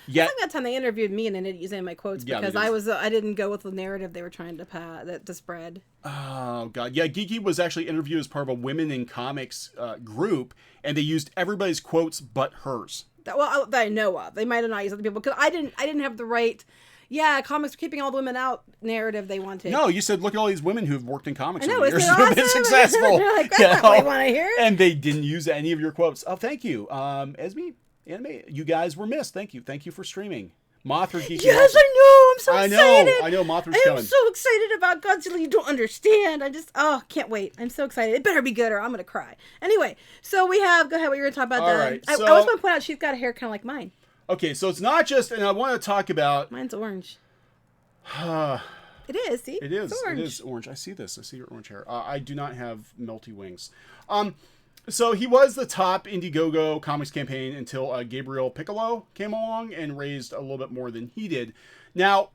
I think that time they interviewed me and I didn't use any of my quotes because I didn't go with the narrative they were trying to spread. Oh, God. Yeah, Geeky was actually interviewed as part of a Women in Comics group, and they used everybody's quotes but hers. That I know of. They might have not used other people because I didn't have the right... Yeah, comics are keeping all the women out narrative they wanted. No, you said, look at all these women who've worked in comics over the years who have been successful. Like, that's not what I want to hear. And they didn't use any of your quotes. Oh, thank you. Esme, Anime, you guys were missed. Thank you. Thank you for streaming. Mothra Geeky. Yes, I know. I'm so excited. I know. Mothra's coming. I'm so excited about Godzilla. You don't understand. Can't wait. I'm so excited. It better be good or I'm going to cry. Anyway, so we have, go ahead, what you were going to talk about. All right, I was going to point out she's got a hair kind of like mine. Okay, so it's not just, and I want to talk about. Mine's orange. It is, see? It is. It is orange. I see this. I see your orange hair. I do not have melty wings. So he was the top Indiegogo comics campaign until Gabriel Piccolo came along and raised a little bit more than he did. Now,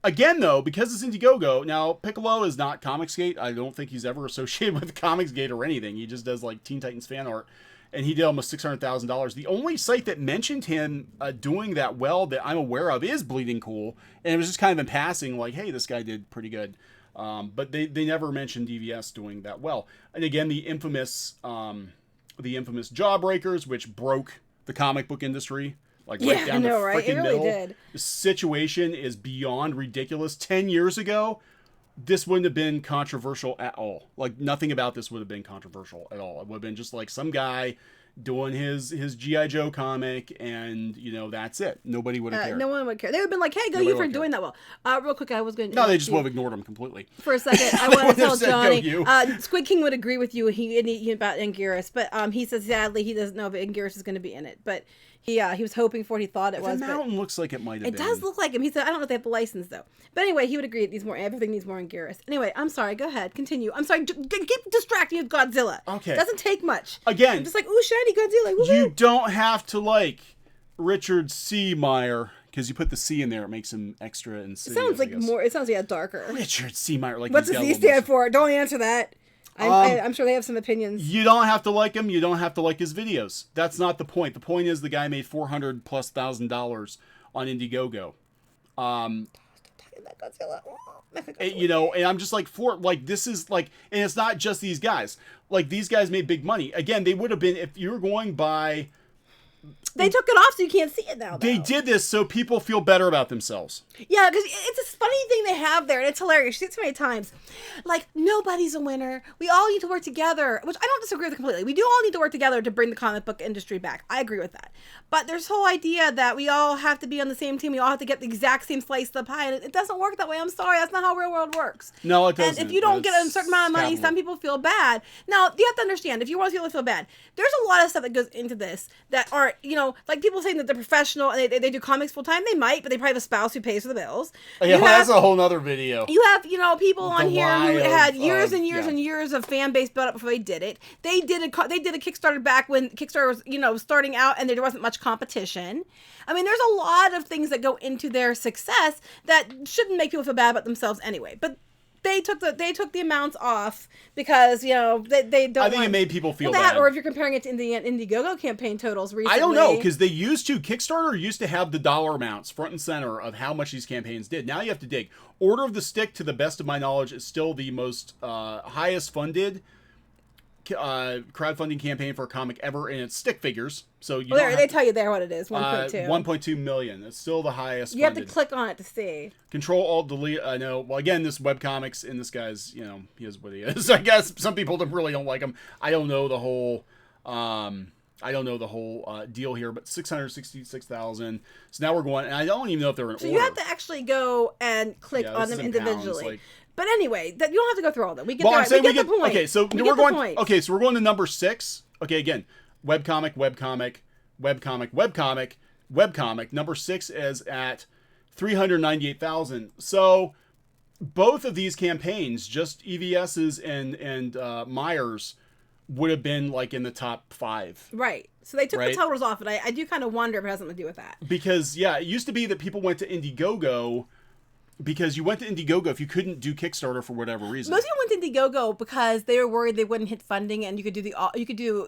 again, though, because it's Indiegogo, now Piccolo is not Comicsgate. I don't think he's ever associated with Comicsgate or anything. He just does like Teen Titans fan art. And he did almost $600,000. The only site that mentioned him doing that well that I'm aware of is Bleeding Cool. And it was just kind of in passing, like, hey, this guy did pretty good. But they never mentioned DVS doing that well. And again, the infamous Jawbreakers, which broke the comic book industry. Like right down the freaking middle. Did. The situation is beyond ridiculous. 10 years ago, this wouldn't have been controversial at all. Like, nothing about this would have been controversial at all. It would have been just like some guy doing his G.I. Joe comic, and, that's it. Nobody would have cared. No one would care. They would have been like, hey, go you for doing that well. Real quick, I was going to... No, they just would have ignored him completely. For a second, I want to tell Johnny, Squid King would agree with you he about Anguirus, but he says, sadly, he doesn't know if Anguirus is going to be in it, but... He was hoping for it. He thought it was. The mountain looks like it might have been. It does look like him. He said, I don't know if they have the license, though. But anyway, he would agree everything needs more Anguirus. Anyway, I'm sorry. Go ahead. Continue. I'm sorry. Keep distracting with Godzilla. Okay. It doesn't take much. Again. I'm just like, ooh, shiny Godzilla. Woo-hoo. You don't have to like Richard C. Meyer. Because you put the C in there, it makes him extra insidious. It sounds like more. It sounds like darker. Richard C. Meyer. Like, what's the C stand for? Don't answer that. I'm sure they have some opinions. You don't have to like him. You don't have to like his videos. That's not the point. The point is the guy made $400,000+ on Indiegogo. And I'm just like, this is like, and it's not just these guys. Like, these guys made big money. Again, they would have been, if you were going by They took it off so you can't see it now, though. They did this so people feel better about themselves. Yeah, because it's this funny thing they have there, and it's hilarious. You see it so many times. Like, nobody's a winner. We all need to work together, which I don't disagree with completely. We do all need to work together to bring the comic book industry back. I agree with that. But there's whole idea that we all have to be on the same team. We all have to get the exact same slice of the pie, and it doesn't work that way. I'm sorry. That's not how real world works. No, it doesn't. And if you don't get a certain amount of money, some people feel bad. Now, you have to understand, if you want people to feel bad, there's a lot of stuff that goes into this that aren't, like people saying that they're professional and they do comics full time. They might, but they probably have a spouse who pays for the bills. Yeah, that's a whole nother video. You have, people on here who had years and years and years of fan base built up before they did it. They did a Kickstarter back when Kickstarter was, starting out and there wasn't much competition. I mean, there's a lot of things that go into their success that shouldn't make people feel bad about themselves anyway. But they took the amounts off because they don't. I think it made people feel bad. Or if you're comparing it to the Indiegogo campaign totals recently, I don't know, because Kickstarter used to have the dollar amounts front and center of how much these campaigns did. Now you have to dig. Order of the Stick, to the best of my knowledge, is still the most highest funded crowdfunding campaign for a comic ever, and it's stick figures. So they tell you there what it is. 1.2. 1.2 million. It's still the highest. You have to click on it to see. Control Alt Delete. I know. Well, again, this webcomics, and this guy's, he is what he is. I guess some people really don't like him. I don't know the whole. Deal here, but 666,000. So now we're going, and I don't even know if they're in order. So you have to actually go and click on them individually. But anyway, you don't have to go through all of them. We get the point. Okay, so we're going. Okay, so we're going to number 6. Okay, again, webcomic. Number 6 is at 398,000. So both of these campaigns, just EVS's and Myers, would have been like in the top 5. Right. So they took the totals off, and I do kind of wonder if it has something to do with that. Because it used to be that people went to Indiegogo. Because you went to Indiegogo if you couldn't do Kickstarter for whatever reason. Most people went to Indiegogo because they were worried they wouldn't hit funding, and you could do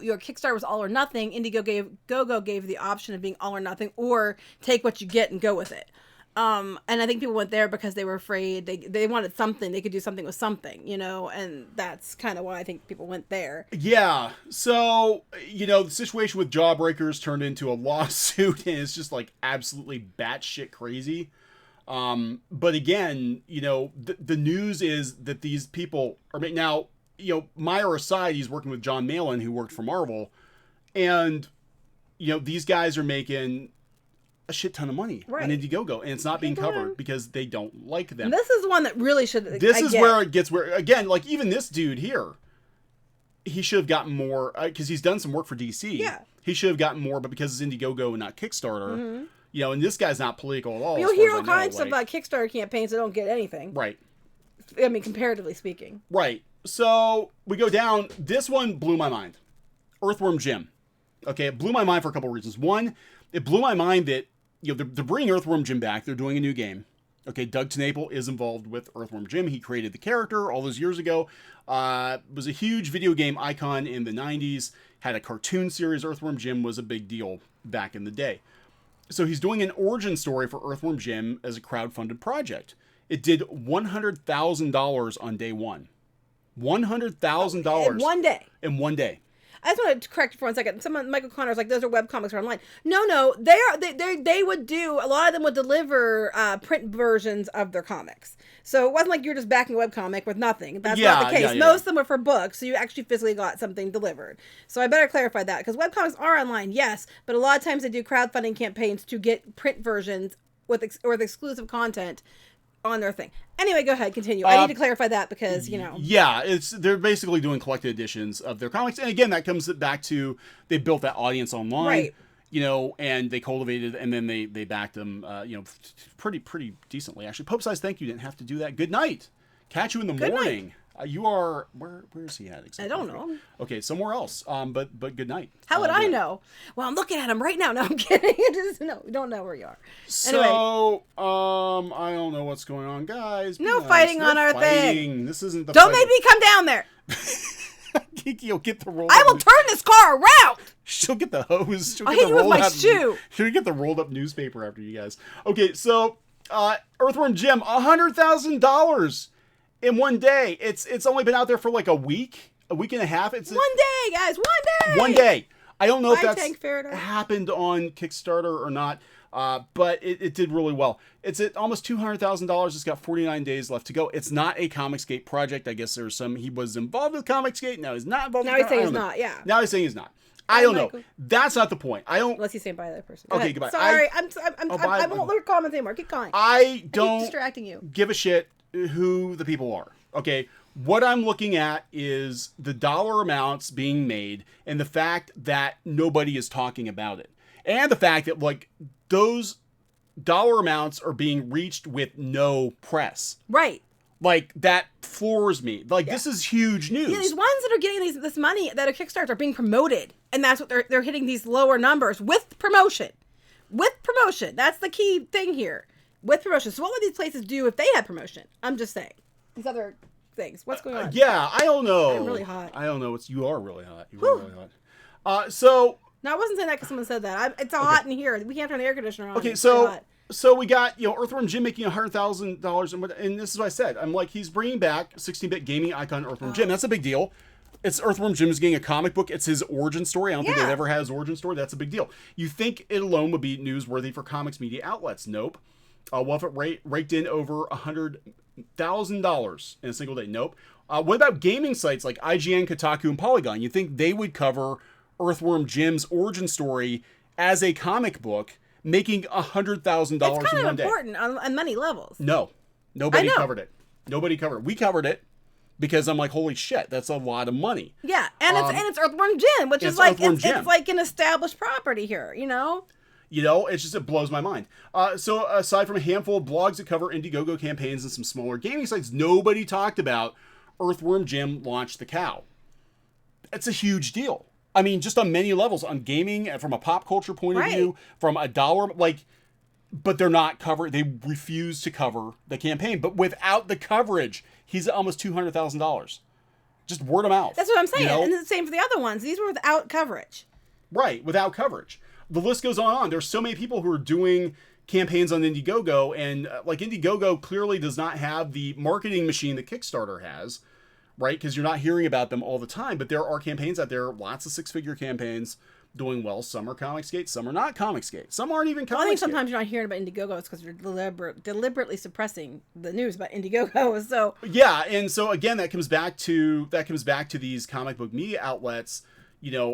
your Kickstarter was all or nothing. Indiegogo gave the option of being all or nothing, or take what you get and go with it. And I think people went there because they were afraid they wanted something. They could do something with something, and that's kind of why I think people went there. Yeah. So, the situation with Jawbreakers turned into a lawsuit, and it's just like absolutely batshit crazy. But again, the news is that these people are now, Meyer aside, he's working with John Malin, who worked for Marvel, and, these guys are making a shit ton of money on Indiegogo, and it's not being covered because they don't like them. And this is one that really should. Where it gets again, like even this dude here, he should have gotten more because he's done some work for DC. Yeah, he should have gotten more, but because it's Indiegogo and not Kickstarter. Mm-hmm. And this guy's not political at all. You'll hear all kinds of Kickstarter campaigns that don't get anything. Right. I mean, comparatively speaking. Right. So we go down. This one blew my mind. Earthworm Jim. Okay, it blew my mind for a couple of reasons. One, it blew my mind that they're bringing Earthworm Jim back. They're doing a new game. Okay, Doug TenNapel is involved with Earthworm Jim. He created the character all those years ago. Was a huge video game icon in the 90s. Had a cartoon series. Earthworm Jim was a big deal back in the day. So he's doing an origin story for Earthworm Jim as a crowdfunded project. It did $100,000 on day one. $100,000 in one day. In one day. I just want to correct you for 1 second. Michael Connor's like, those are webcomics or online. No, they would do, a lot of them would deliver print versions of their comics. So it wasn't like you're just backing a webcomic with nothing. That's not the case. Most of them were for books, so you actually physically got something delivered. So I better clarify that, because webcomics are online, yes, but a lot of times they do crowdfunding campaigns to get print versions with exclusive content on their thing. Anyway, go ahead, continue. I need to clarify that because, Yeah, they're basically doing collected editions of their comics. And again, that comes back to they built that audience online. Right. And they cultivated, and then they backed them, pretty decently. Actually, Pope Size, thank you. Didn't have to do that. Good night. Catch you in the morning. Night. You are where is he at exactly? I don't know. Okay, somewhere else. But good night. How would I know? Well, I'm looking at him right now. No, I'm kidding. We don't know where you are. So, anyway. I don't know what's going on, guys. No fighting on our thing. This isn't the. Don't make me come down there. Geeky will get the roll. I will turn this car around. She'll get the hose. I'll hit you with my shoe. She'll get the rolled up newspaper after you guys. Okay, so Earthworm Jim, $100,000 in one day. It's only been out there for like a week and a half. It's 1 day, guys. 1 day. 1 day. I don't know if that's happened on Kickstarter or not, but it did really well. It's at almost $200,000. It's got 49 days left to go. It's not a Comicsgate project. I guess there's some, he was involved with Comicsgate. Now he's not involved with Comicsgate. Now he's saying he's not, yeah. Now he's saying he's not. I don't know. That's not the point. I don't. Unless you say bye to that person. Okay, goodbye. Sorry, I won't learn comments anymore. Keep going. I don't distracting you. Give a shit who the people are. Okay, what I'm looking at is the dollar amounts being made and the fact that nobody is talking about it, and the fact that like those dollar amounts are being reached with no press. Right. Like, that floors me. Like, this is huge news. Yeah, these ones that are getting this money that are Kickstarter are being promoted. And that's what they're hitting these lower numbers with promotion. With promotion. That's the key thing here. With promotion. So what would these places do if they had promotion? I'm just saying. These other things. What's going on? Yeah, I don't know. I'm really hot. I don't know. You are really hot. You are really hot. So... No, I wasn't saying that because someone said that. It's hot in here. We can't turn the air conditioner on. Okay, so we got, Earthworm Jim making $100,000, and this is what I said. I'm like, he's bringing back 16-bit gaming icon Earthworm Jim. That's a big deal. It's Earthworm Jim's getting a comic book. It's his origin story. I don't think they've ever had his origin story. That's a big deal. You think it alone would be newsworthy for comics media outlets? Nope. Well, if it raked in over $100,000 in a single day? Nope. What about gaming sites like IGN, Kotaku, and Polygon? You think they would cover Earthworm Jim's origin story as a comic book, making $100,000 in one day? It's kind of important on many levels. No. Nobody covered it. Nobody covered it. We covered it because I'm like, holy shit, that's a lot of money. Yeah, and it's Earthworm Jim, which is like it's like an established property here, it's just, it blows my mind. So aside from a handful of blogs that cover Indiegogo campaigns and some smaller gaming sites, nobody talked about Earthworm Jim launched the cow. It's a huge deal. I mean, just on many levels, on gaming, from a pop culture point of view, from a dollar, but they're not covered. They refuse to cover the campaign. But without the coverage, he's at almost $200,000. Just word of mouth. That's what I'm saying. And the same for the other ones. These were without coverage. Right, without coverage. The list goes on. There's so many people who are doing campaigns on Indiegogo, and Indiegogo clearly does not have the marketing machine that Kickstarter has. Right? Because you're not hearing about them all the time, but there are campaigns out there, lots of six-figure campaigns doing well. Some are Comicsgate, some are not Comicsgate. Some aren't even Comicsgate. Well, I think sometimes you're not hearing about Indiegogo. It's because you're deliberately suppressing the news about Indiegogo. So yeah, and so again, that comes back to these comic book media outlets.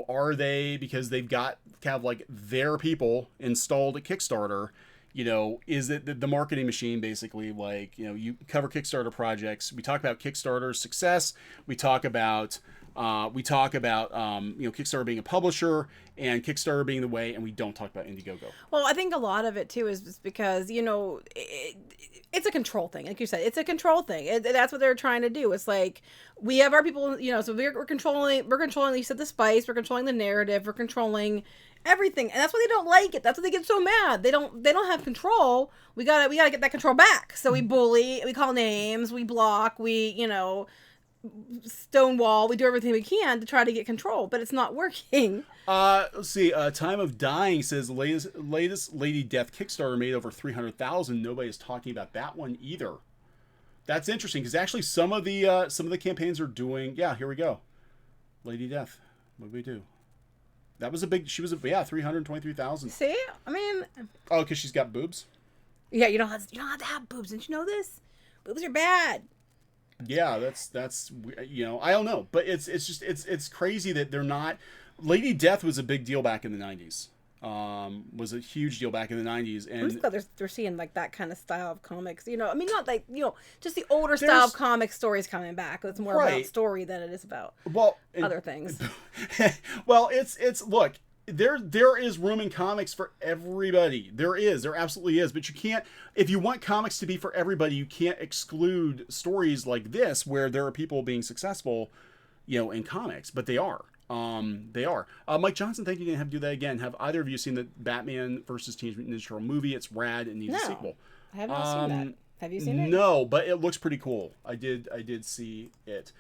Are they, because they've got kind of like their people installed at Kickstarter? Is it the marketing machine, basically? You cover Kickstarter projects. We talk about Kickstarter's success. We talk about Kickstarter being a publisher and Kickstarter being the way, and we don't talk about Indiegogo. Well, I think a lot of it too is just because it's a control thing, like you said. It's a control thing. That's what they're trying to do. It's like we have our people, so we're controlling. You said the spice. We're controlling the narrative. We're controlling everything, and that's why they don't like it. That's why they get so mad. They don't have control. We gotta get that control back. So we bully, we call names, we block, we stonewall, we do everything we can to try to get control, but it's not working. Let's see. Time of Dying says latest Lady Death Kickstarter made over 300,000. Nobody's talking about that one either. That's interesting because actually some of the campaigns are doing. Yeah, here we go. Lady Death. What did we do? That was 323,000. See, I mean. Oh, because she's got boobs. Yeah, you don't have to have boobs. Didn't you know this? Boobs are bad. Yeah, that's I don't know, but it's crazy that they're not. Lady Death was a big deal back in the 90s. Was a huge deal back in the 90s, and I'm just glad they're seeing like that kind of style of comics. I mean, not like just the older style of comic stories coming back. It's more about story than it is about other things. Well, it's look. There is room in comics for everybody. There absolutely is. But you can't, if you want comics to be for everybody, you can't exclude stories like this where there are people being successful, in comics. But they are. They are. Mike Johnson, thank you. Didn't have to do that again. Have either of you seen the Batman versus Teenage Mutant Ninja Turtle movie? It's rad and needs a sequel. I have not seen that. Have you seen it? No, but it looks pretty cool. I did see it.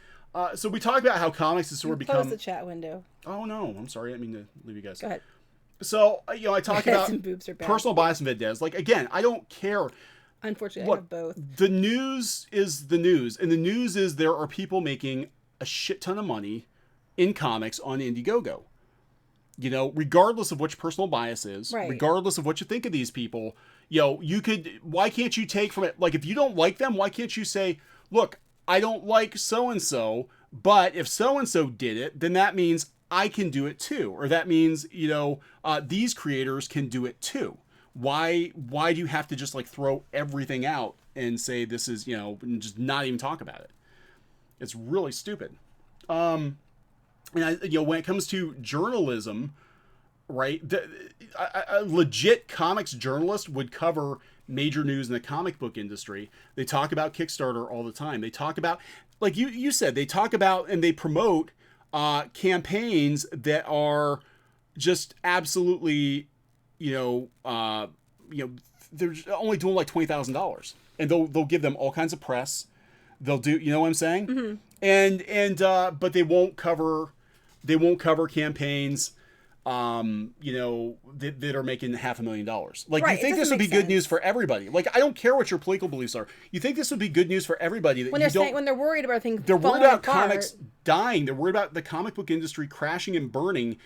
So we talked about how comics has sort of become... Close the chat window. Oh, no. I'm sorry. I didn't mean to leave you guys. Go ahead. So, I talk about personal bias and vid devs. Again, I don't care. Unfortunately, I have both. The news is the news. And the news is there are people making a shit ton of money in comics on Indiegogo. You know, regardless of what your personal bias is, regardless of what you think of these people, you know, why can't you take from it? Like, if you don't like them, why can't you say, look, I don't like so-and-so, but if so-and-so did it, then that means I can do it too. Or that means, you know, these creators can do it too. Why do you have to just like throw everything out and say this is, you know, and just not even talk about it? It's really stupid. And you know, when it comes to journalism, right, a legit comics journalist would cover major news in the comic book industry. They talk about Kickstarter all the time. They talk about, like you said, they talk about and they promote campaigns that are just absolutely, you know, they're only doing like $20,000, and they'll give them all kinds of press. They'll do, you know what I'm saying? Mm-hmm. And but they won't cover campaigns, you know, that are making $500,000. Like, you think this would be good news for everybody? Like, I don't care what your political beliefs are. You think this would be good news for everybody? That when they're worried about things, they're worried about comics dying. They're worried about the comic book industry crashing and burning,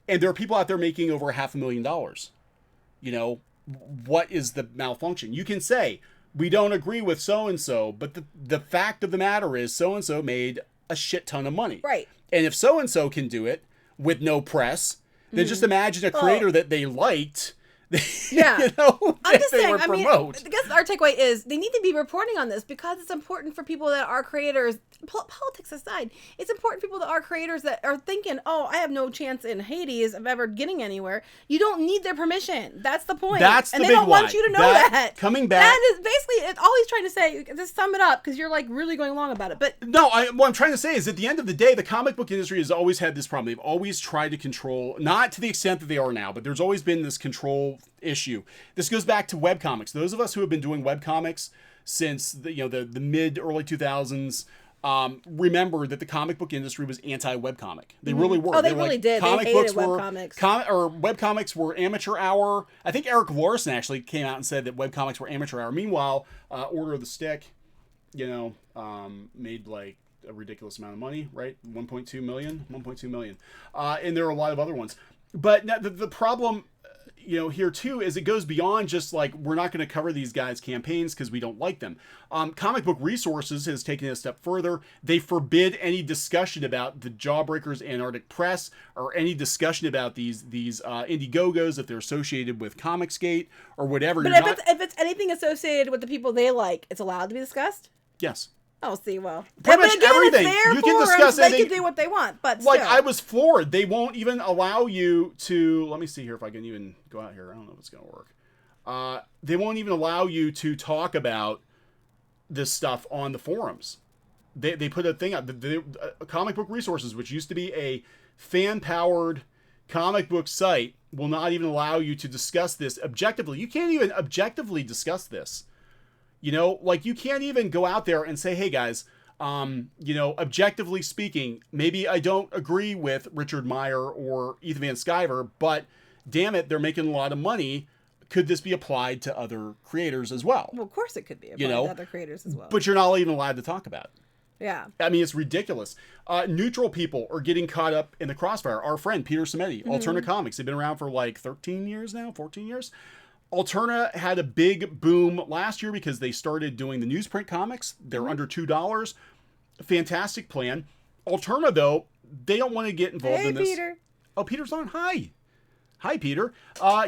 and there are people out there making over $500,000. You know, what is the malfunction? You can say, we don't agree with so-and-so, but the fact of the matter is so-and-so made a shit ton of money. Right. And if so-and-so can do it with no press, then just imagine a creator that they liked. Yeah. You know, I'm just saying, I mean, I guess our takeaway is they need to be reporting on this because it's important for people that are creators, politics aside, it's important for people that are creators that are thinking, oh, I have no chance in Hades of ever getting anywhere. You don't need their permission. That's the point. That's the big And they don't want you to know that. Coming back. That is basically all he's trying to say. Just sum it up because you're like really going along about it. But no, what I'm trying to say is at the end of the day, the comic book industry has always had this problem. They've always tried to control, not to the extent that they are now, but there's always been this control issue. This goes back to webcomics. Those of us who have been doing webcomics since the mid early 2000s remember that the comic book industry was anti-webcomic. They really were. Oh, they really did. They hated webcomics. Webcomics were amateur hour. I think Eric Larson actually came out and said that webcomics were amateur hour. Meanwhile, Order of the Stick, you know, made like a ridiculous amount of money, right? 1.2 million. And there are a lot of other ones. But the problem, you know, here too, is it goes beyond just like, we're not going to cover these guys' campaigns because we don't like them. Comic Book Resources has taken it a step further. They forbid any discussion about the Jawbreakers Antarctic Press or any discussion about these Indiegogos if they're associated with Comicsgate or whatever. But if it's anything associated with the people they like, it's allowed to be discussed? Yes. Oh, see, well, pretty much everything. You can discuss anything. They can do what they want, but like, still. I was floored. They won't even allow you to. Let me see here if I can even go out here. I don't know if it's gonna work. They won't even allow you to talk about this stuff on the forums. They put a thing out. The Comic Book Resources, which used to be a fan-powered comic book site, will not even allow you to discuss this objectively. You can't even objectively discuss this. You know, like, you can't even go out there and say, hey guys, you know, objectively speaking, maybe I don't agree with Richard Meyer or Ethan Van Sciver, but damn it, they're making a lot of money. Could this be applied to other creators as well? Well, of course it could be applied to other creators as well. But you're not even allowed to talk about it. Yeah. I mean, it's ridiculous. Neutral people are getting caught up in the crossfire. Our friend, Peter Samedi, Alterna Comics, they've been around for like 13 years now, 14 years. Alterna had a big boom last year because they started doing the newsprint comics. They're under $2. Fantastic plan. Alterna, though, they don't want to get involved in this. Hey, Peter. Oh, Peter's on. Hi, Peter.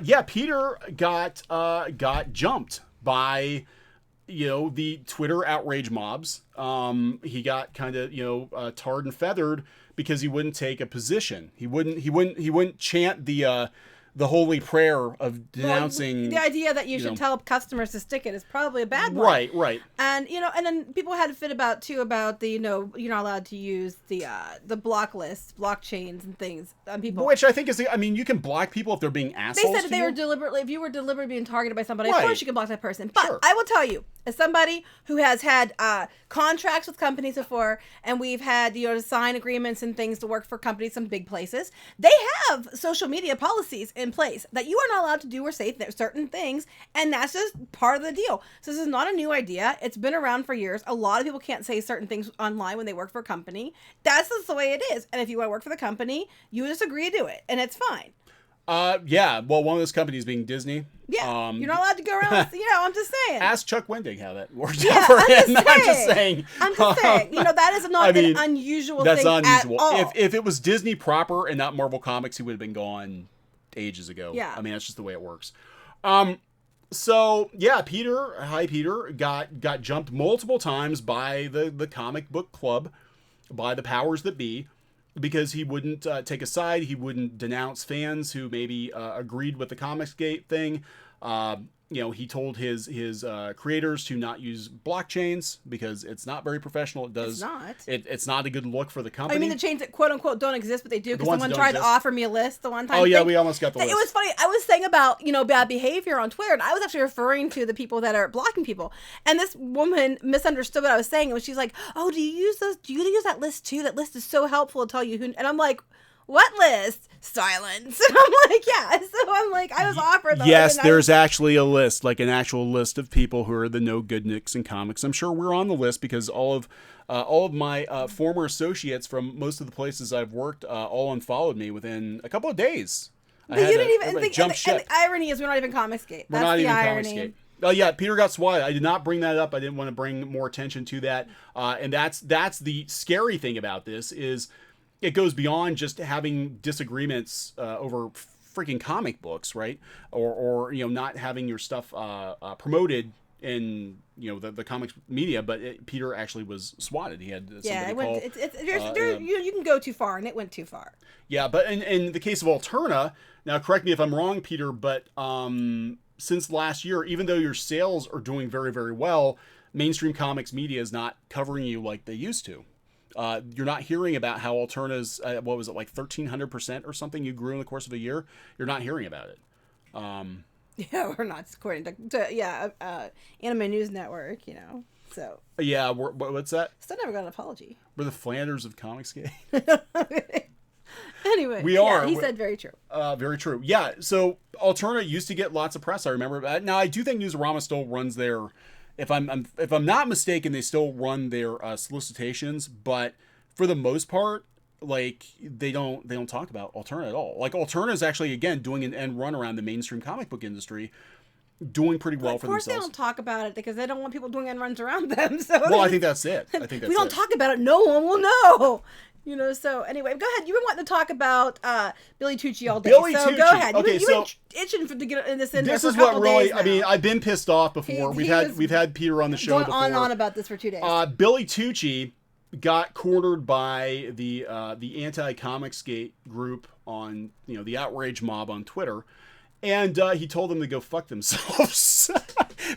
Yeah, Peter got jumped by, you know, the Twitter outrage mobs. He got kind of, you know, tarred and feathered because he wouldn't take a position. He wouldn't chant the holy prayer of denouncing. The idea that you should tell customers to stick it is probably a bad one. Right. And, you know, and then people had a fit about the, you know, you're not allowed to use the blacklist, blockchains and things on people. Which I think is, I mean, you can block people if they're being assholes. They said if you were deliberately being targeted by somebody, of course you can block that person. But I will tell you, as somebody who has had contracts with companies before, and we've had, you know, to sign agreements and things to work for companies, some big places, they have social media policies in place that you are not allowed to do or say certain things, and that's just part of the deal. So this is not a new idea. It's been around for years. A lot of people can't say certain things online when they work for a company. That's just the way it is. And if you want to work for the company, you just agree to do it, and it's fine. Yeah. Well, one of those companies being Disney. Yeah. You're not allowed to go around. I'm just saying. Ask Chuck Wendig how that worked out for him. I'm just saying. That is not an unusual thing. That's not unusual. At all. If it was Disney proper and not Marvel Comics, he would have been gone ages ago. Yeah. I mean, that's just the way it works. So yeah, Peter got jumped multiple times by the comic book club, by the powers that be, because he wouldn't take a side. He wouldn't denounce fans who maybe agreed with the Comicsgate thing. He told his creators to not use blockchains because it's not very professional. It's not. It's not a good look for the company. I mean, the chains that quote unquote don't exist, but they do, because someone tried to offer me a list the one time. Oh yeah, we almost got the list. It was funny. I was saying about bad behavior on Twitter, and I was actually referring to the people that are blocking people. And this woman misunderstood what I was saying, and she's like, "Oh, do you use those? Do you use that list too? That list is so helpful to tell you who." And I'm like, "What list?" Silence. And I'm like, yeah. So I'm like, I was offered. Yes, there's actually a list, like an actual list of people who are the no good nicks in comics. I'm sure we're on the list because all of my former associates from most of the places I've worked all unfollowed me within a couple of days. But you didn't even think. And the irony is, we're not even Comicsgate. That's the irony. Comicsgate. Oh yeah, Peter got swatted. I did not bring that up. I didn't want to bring more attention to that. And that's the scary thing about this is, it goes beyond just having disagreements over freaking comic books, right? Or not having your stuff promoted in the comics media. But Peter actually was swatted. He had you can go too far, and it went too far. Yeah, but in the case of Alterna, now correct me if I'm wrong, Peter, but since last year, even though your sales are doing very, very well, mainstream comics media is not covering you like they used to. You're not hearing about how Alterna's, what was it, like 1,300% or something you grew in the course of a year? You're not hearing about it. Yeah, we're not, according to Anime News Network, so. Yeah, what's that? Still never got an apology. We're the Flanders of Comicsgate. Anyway, we are. He said very true. Very true. Yeah, so Alterna used to get lots of press, I remember. Now, I do think Newsarama still runs their... If I'm not mistaken, they still run their solicitations, but for the most part, like they don't talk about Alterna at all. Like Alterna is actually again doing an end run around the mainstream comic book industry, doing pretty well for themselves. Of course, they don't talk about it because they don't want people doing end runs around them. So I think that's it. I think that's if we don't talk about it, no one will know. So anyway, go ahead. You've been wanting to talk about Billy Tucci all day. Go ahead. Okay, you've been itching to get in this in there for a couple is what really, days now. I mean, I've been pissed off before. We've had Peter on the show before. Going on about this for 2 days. Billy Tucci got cornered by the anti-Comicsgate group on, the outrage mob on Twitter. And he told them to go fuck themselves,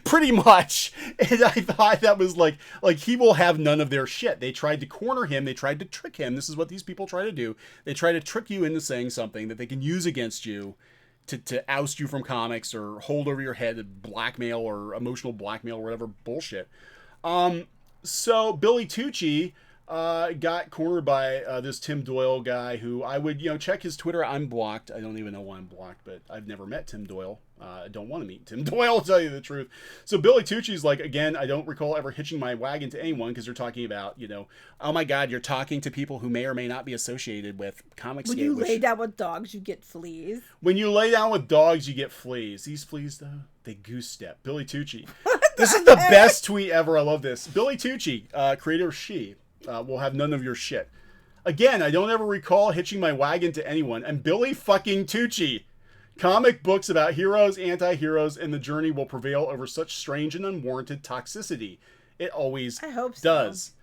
pretty much. And I thought that was like he will have none of their shit. They tried to corner him. They tried to trick him. This is what these people try to do. They try to trick you into saying something that they can use against you to oust you from comics or hold over your head, blackmail or emotional blackmail or whatever bullshit. So Billy Tucci got cornered by this Tim Doyle guy who I would, check his Twitter. I'm blocked. I don't even know why I'm blocked, but I've never met Tim Doyle. I don't want to meet Tim Doyle, to tell you the truth. So Billy Tucci's like, again, I don't recall ever hitching my wagon to anyone because they're talking about, oh my God, you're talking to people who may or may not be associated with Comicsgate. When you lay down with dogs, you get fleas. When you lay down with dogs, you get fleas. These fleas, though, they goose step. Billy Tucci. This is the best tweet ever. I love this. Billy Tucci, creator of She. Will have none of your shit. Again, I don't ever recall hitching my wagon to anyone. And Billy fucking Tucci. Comic books about heroes, anti-heroes, and the journey will prevail over such strange and unwarranted toxicity. It always does.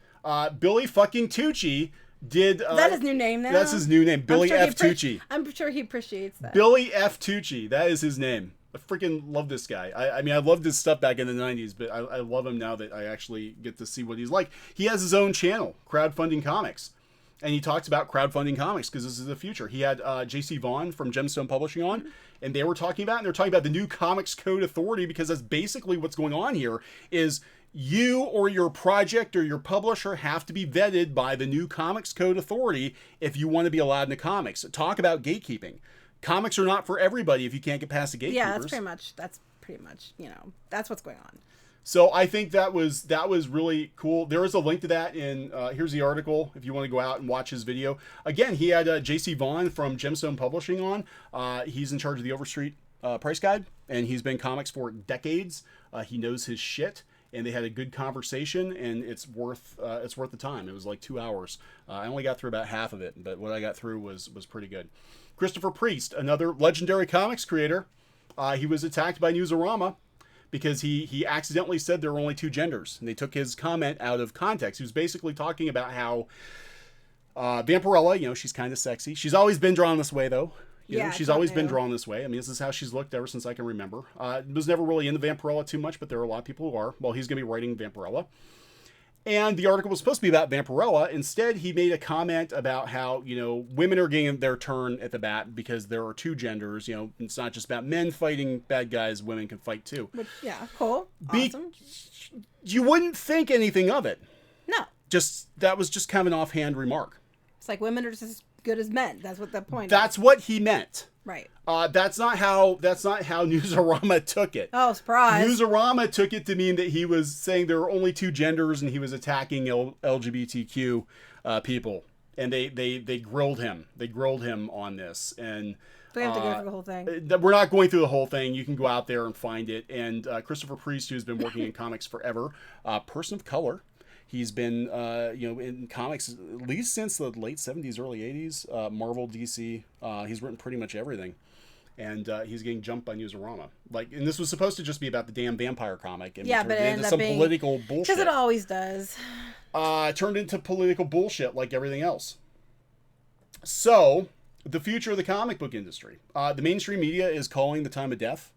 Billy fucking Tucci did... Is that his new name now? That's his new name. Billy F. Tucci. I'm sure he appreciates that. Billy F. Tucci. That is his name. I freaking love this guy. I mean, I loved his stuff back in the 90s, but I love him now that I actually get to see what he's like. He has his own channel, Crowdfunding Comics. And he talks about crowdfunding comics because this is the future. He had J.C. Vaughn from Gemstone Publishing on, and they're talking about the new Comics Code Authority, because that's basically what's going on here is you or your project or your publisher have to be vetted by the new Comics Code Authority if you want to be allowed into comics. Talk about gatekeeping. comics are not for everybody if you can't get past the gatekeepers. Yeah, that's pretty much, that's what's going on. So I think that was really cool. There is a link to that in here's the article if you want to go out and watch his video. Again, he had J.C. Vaughn from Gemstone Publishing on. He's in charge of the Overstreet price guide, and he's been comics for decades. He knows his shit, and they had a good conversation, and it's worth the time. It was like 2 hours. I only got through about half of it, but what I got through was pretty good. Christopher Priest, another legendary comics creator, he was attacked by Newsarama because he accidentally said there were only 2 genders, and they took his comment out of context. He was basically talking about how Vampirella, she's kind of sexy. She's always been drawn this way, though. She's always been drawn this way. I mean, this is how she's looked ever since I can remember. Was never really into Vampirella too much, but there are a lot of people who are. Well, he's going to be writing Vampirella. And the article was supposed to be about Vampirella. Instead, he made a comment about how, women are getting their turn at the bat because there are 2 genders. It's not just about men fighting bad guys. Women can fight too. Which, yeah, cool. Awesome. You wouldn't think anything of it. No. That was just kind of an offhand remark. It's like women are just as good as men. That's what the point is. That's what he meant. Right. That's not how Newsarama took it. Oh, surprise. Newsarama took it to mean that he was saying there are only 2 genders and he was attacking LGBTQ people. And they grilled him. They grilled him on this. And we have to go through the whole thing. We're not going through the whole thing. You can go out there and find it. And Christopher Priest, who's been working in comics forever, person of color. He's been, in comics at least since the late 70s, early 80s. Marvel, DC. He's written pretty much everything, and he's getting jumped by Newsarama. And this was supposed to just be about the damn vampire comic, and but it ended up being political bullshit. Because it always does. It turned into political bullshit like everything else. So, the future of the comic book industry. The mainstream media is calling the time of death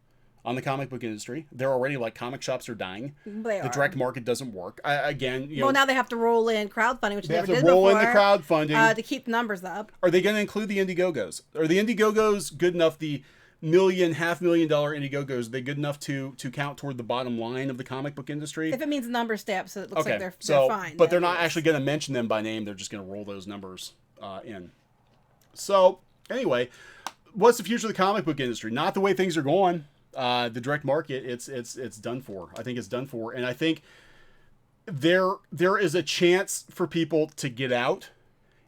on the comic book industry. They're already comic shops are dying. The direct market doesn't work. Now they have to roll in crowdfunding, which they never did before. They have to roll in the crowdfunding to keep the numbers up. Are they going to include the Indiegogos? Are the Indiegogos good enough? The $500,000 Indiegogos, are they good enough to count toward the bottom line of the comic book industry? If it means number steps, so it looks like they're fine. But they're not actually going to mention them by name. They're just going to roll those numbers in. So anyway, what's the future of the comic book industry? Not the way things are going. The direct market, it's done for. I think it's done for, and I think there is a chance for people to get out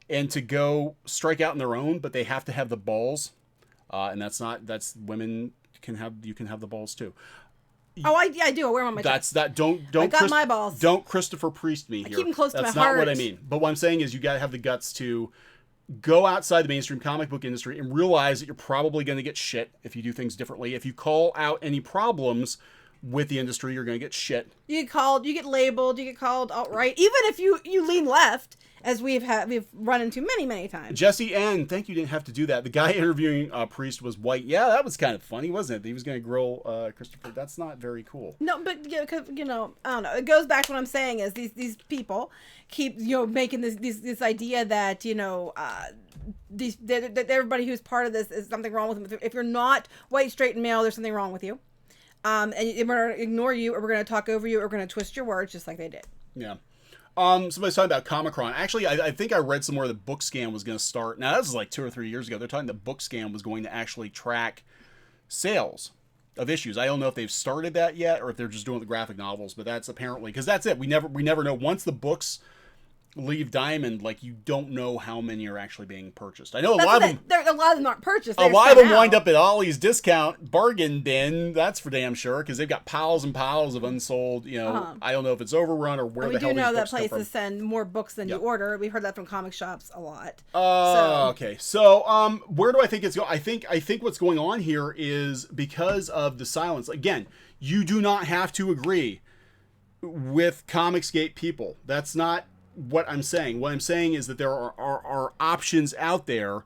and to go strike out on their own, but they have to have the balls, and that's women can have the balls too. Oh, I do. I wear them on my chest. Don't. I got my balls. Don't Christopher Priest me here. I keep them close to my heart. That's not what I mean. But what I'm saying is you got to have the guts to go outside the mainstream comic book industry and realize that you're probably going to get shit if you do things differently. If you call out any problems with the industry, you're going to get shit. You get called, you get labeled, you get called outright. Even if you lean left, as we've run into many times. Jesse N, thank you, didn't have to do that. The guy interviewing Priest was white. Yeah, that was kind of funny, wasn't it? He was going to grill Christopher. That's not very cool. No, but because I don't know. It goes back to what I'm saying is these people keep making this idea that that everybody who's part of this is something wrong with them. If you're not white, straight, and male, there's something wrong with you. And we're going to ignore you, or we're going to talk over you, or we're going to twist your words just like they did. Yeah. Somebody's talking about Comic-Con. Actually, I think I read somewhere that BookScan was going to start. Now, this was 2 or 3 years ago. They're talking that BookScan was going to actually track sales of issues. I don't know if they've started that yet or if they're just doing the graphic novels, but that's apparently, because that's it. We never know. Once the books leave Diamond, you don't know how many are actually being purchased. I know a lot of them aren't purchased. A lot of them wind up at Ollie's discount bargain bin. That's for damn sure, because they've got piles and piles of unsold. I don't know if it's overrun or where the hell these books come from. We do know that places send more books than you order. We've heard that from comic shops a lot. Okay. So where do I think it's going? I think what's going on here is because of the silence. Again, you do not have to agree with Comicsgate people. That's not what I'm saying. What I'm saying is that there are options out there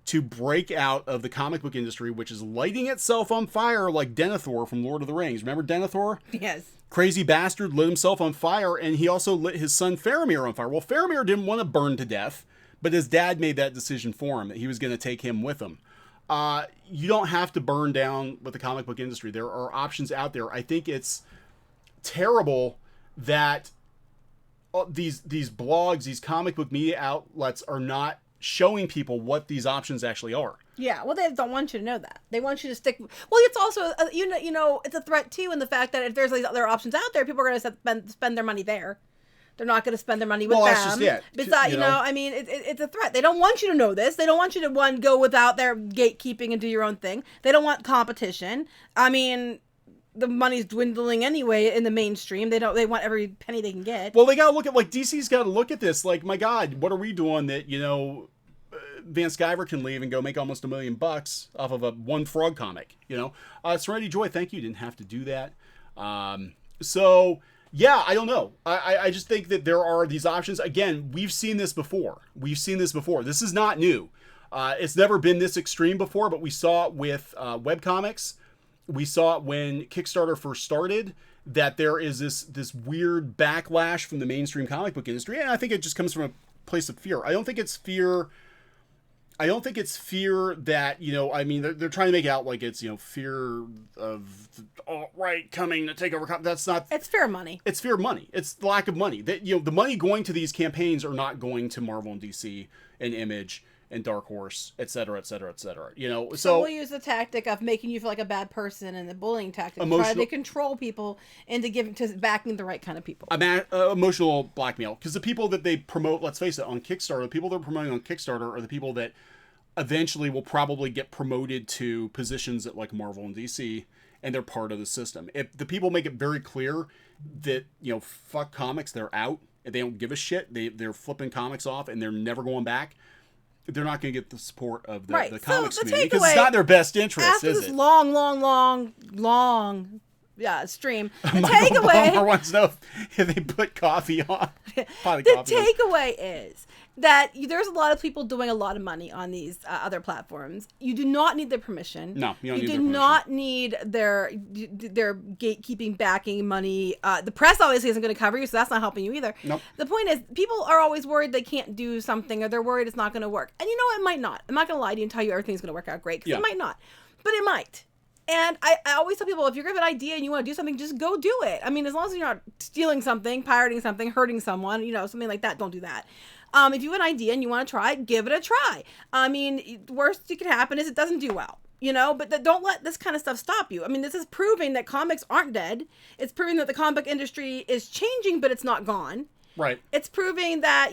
to break out of the comic book industry, which is lighting itself on fire like Denethor from Lord of the Rings. Remember Denethor? Yes. Crazy bastard lit himself on fire, and he also lit his son Faramir on fire. Well, Faramir didn't want to burn to death, but his dad made that decision for him, that he was going to take him with him. You don't have to burn down with the comic book industry. There are options out there. I think it's terrible that these blogs, these comic book media outlets are not showing people what these options actually are. Yeah, well, they don't want you to know that. They want you to stick. Well, it's also it's a threat too in the fact that if there's these other options out there, people are going to spend their money there. They're not going to spend their money with them. That's just it. Besides, I mean, it's a threat. They don't want you to know this. They don't want you to go without their gatekeeping and do your own thing. They don't want competition. I mean, the money's dwindling anyway in the mainstream. They want every penny they can get. Well, they got to look at, like, DC's got to look at this. Like, my God, what are we doing that, Van Sciver can leave and go make almost $1 million off of a one Frog comic, Serenity Joy, thank you. Didn't have to do that. So yeah, I don't know. I just think that there are these options. Again, we've seen this before. This is not new. It's never been this extreme before, but we saw it with webcomics. We saw it when Kickstarter first started, that there is this weird backlash from the mainstream comic book industry. And I think it just comes from a place of fear. I don't think it's fear that, I mean, they're trying to make it out like it's, fear of the alt-right coming to take over. That's not. It's fear of money. It's fear of money. It's the lack of money. That, the money going to these campaigns are not going to Marvel and DC and Image and Dark Horse, et cetera, et cetera, et cetera. So we'll use the tactic of making you feel like a bad person and the bullying tactic. Try to control people into backing the right kind of people. Emotional blackmail. Because the people that they promote, let's face it, on Kickstarter, the people they're promoting on Kickstarter are the people that eventually will probably get promoted to positions at like Marvel and DC, and they're part of the system. If the people make it very clear that, fuck comics, they're out, and they don't give a shit, they're flipping comics off and they're never going back, they're not going to get the support of the comics community, because it's not their best interest, after is this it? long stream. The takeaway. Mama wants to know if they put coffee on. Takeaway is that there's a lot of people doing a lot of money on these other platforms. You do not need their permission. No, you don't need their their permission. You do not need their gatekeeping, backing money. The press obviously isn't going to cover you, so that's not helping you either. Nope. The point is, people are always worried they can't do something, or they're worried it's not going to work. And it might not. I'm not going to lie to you and tell you everything's going to work out great, because it might not. But it might. And I always tell people, if you're going to have an idea and you want to do something, just go do it. I mean, as long as you're not stealing something, pirating something, hurting someone, something like that, don't do that. If you have an idea and you want to try it, give it a try. I mean, worst that could happen is it doesn't do well, but don't let this kind of stuff stop you. I mean, this is proving that comics aren't dead. It's proving that the comic book industry is changing, but it's not gone. Right. It's proving that,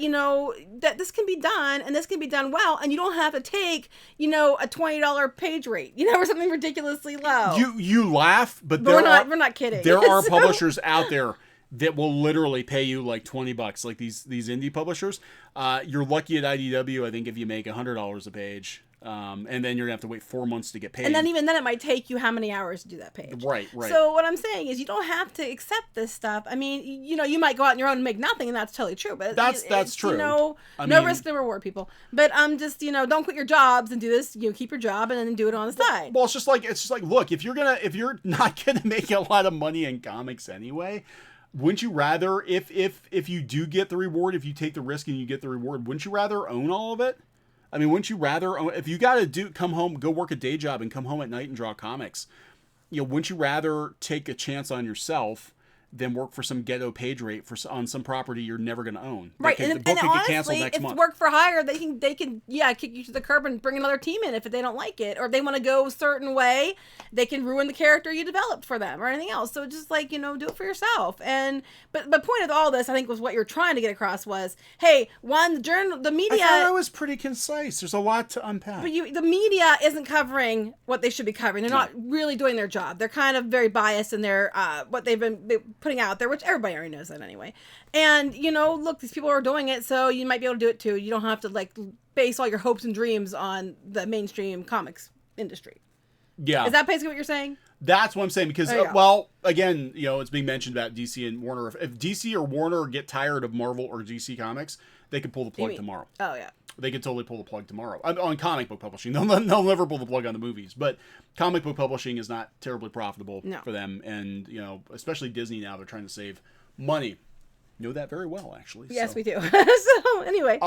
that this can be done, and this can be done well, and you don't have to take, a $20 page rate, or something ridiculously low. You laugh, but we're not kidding. There are publishers out there that will literally pay you like $20, like these indie publishers. You're lucky at IDW, I think, if you make $100 a page. And then you're gonna have to wait 4 months to get paid. And then even then it might take you how many hours to do that page. Right. So what I'm saying is, you don't have to accept this stuff. I mean, you might go out on your own and make nothing, and that's totally true. But that's true. No risk, no reward, people. But just don't quit your jobs and do this. Keep your job and then do it on the side. Well, it's just like look, if you're not gonna make a lot of money in comics anyway, wouldn't you rather, if you do get the reward, if you take the risk and you get the reward, wouldn't you rather own all of it? I mean, wouldn't you rather, if you got to come home, go work a day job and come home at night and draw comics, wouldn't you rather take a chance on yourself than work for some ghetto page rate on some property you're never going to own? Right, the book could get canceled next month. If it's work for hire, they can kick you to the curb and bring another team in if they don't like it, or if they want to go a certain way, they can ruin the character you developed for them or anything else. So just do it for yourself. And but point of all this, I think, was what you're trying to get across was, hey, the media. I thought I was pretty concise. There's a lot to unpack. But the media isn't covering what they should be covering. They're not really doing their job. They're kind of very biased in their what they've been putting out there, which everybody already knows that anyway. And look, these people are doing it, so you might be able to do it too. You don't have to base all your hopes and dreams on the mainstream comics industry. Yeah. Is that basically what you're saying? That's what I'm saying, because again, it's being mentioned about DC and Warner. If DC or Warner get tired of Marvel or DC comics, they can pull the plug tomorrow. Oh yeah. They can totally pull the plug tomorrow on comic book publishing. They'll never pull the plug on the movies, but comic book publishing is not terribly profitable for them, and especially Disney now, they're trying to save money. Know that very well, actually. Yes, we do. So anyway,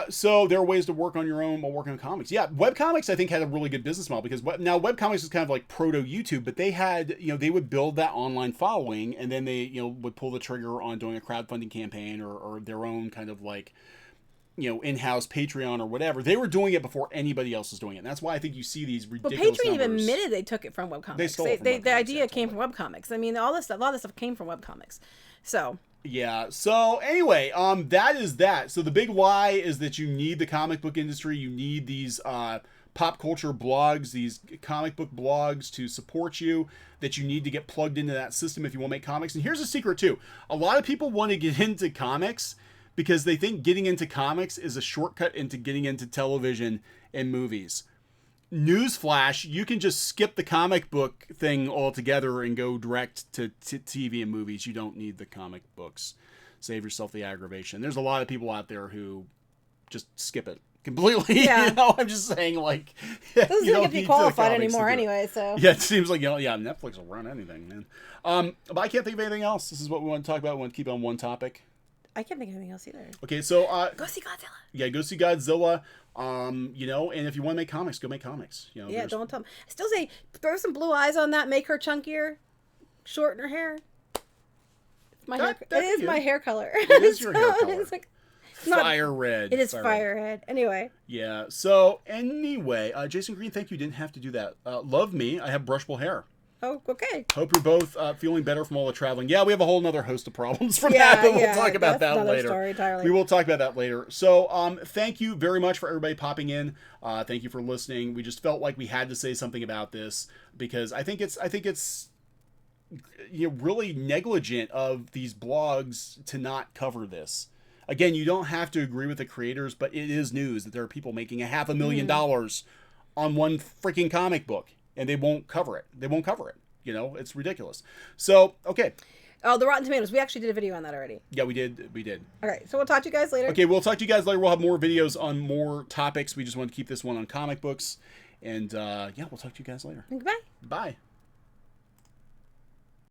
so there are ways to work on your own while working on comics. Yeah, webcomics I think had a really good business model, because now webcomics is kind of like proto YouTube, but they had they would build that online following, and then they would pull the trigger on doing a crowdfunding campaign or their own kind of in-house Patreon or whatever. They were doing it before anybody else was doing it. And that's why I think you see these ridiculous Patreon numbers. even admitted they took it from webcomics. They stole it from webcomics. The idea came from webcomics. I mean, a lot of this stuff came from webcomics. So... Yeah, so anyway, that is that. So the big lie is that you need the comic book industry, you need these pop culture blogs, these comic book blogs to support you, that you need to get plugged into that system if you want to make comics. And here's a secret too. A lot of people want to get into comics because they think getting into comics is a shortcut into getting into television and movies. Newsflash, you can just skip the comic book thing altogether and go direct to TV and movies. You don't need the comic books. Save yourself the aggravation. There's a lot of people out there who just skip it completely. Yeah. I'm just saying, like, doesn't seem to be qualified anymore anyway, so. Yeah, it seems like, Netflix will run anything, man. But I can't think of anything else. This is what we want to talk about. We want to keep on one topic. I can't think of anything else either. Okay, so... go see Godzilla. Yeah, go see Godzilla. And if you want to make comics, go make comics. Yeah, don't tell me. I still say, throw some blue eyes on that, make her chunkier, shorten her hair. It is my hair color. It is your hair color. It's like, fire red. It is fire red. Anyway. Yeah, so anyway, Jason Green, thank you. Didn't have to do that. Love me. I have brushable hair. Oh, okay. Hope you're both feeling better from all the traveling. Yeah, we have a whole nother host of problems from that, but we'll talk about that later. Story entirely. We will talk about that later. So, thank you very much for everybody popping in. Thank you for listening. We just felt like we had to say something about this because I think it's really negligent of these blogs to not cover this. Again, you don't have to agree with the creators, but it is news that there are people making $500,000 on one freaking comic book. And they won't cover it. It's ridiculous. So, okay. Oh, the Rotten Tomatoes. We actually did a video on that already. Yeah, we did. All right. So we'll talk to you guys later. Okay, we'll talk to you guys later. We'll have more videos on more topics. We just want to keep this one on comic books. And, we'll talk to you guys later. Goodbye. Bye.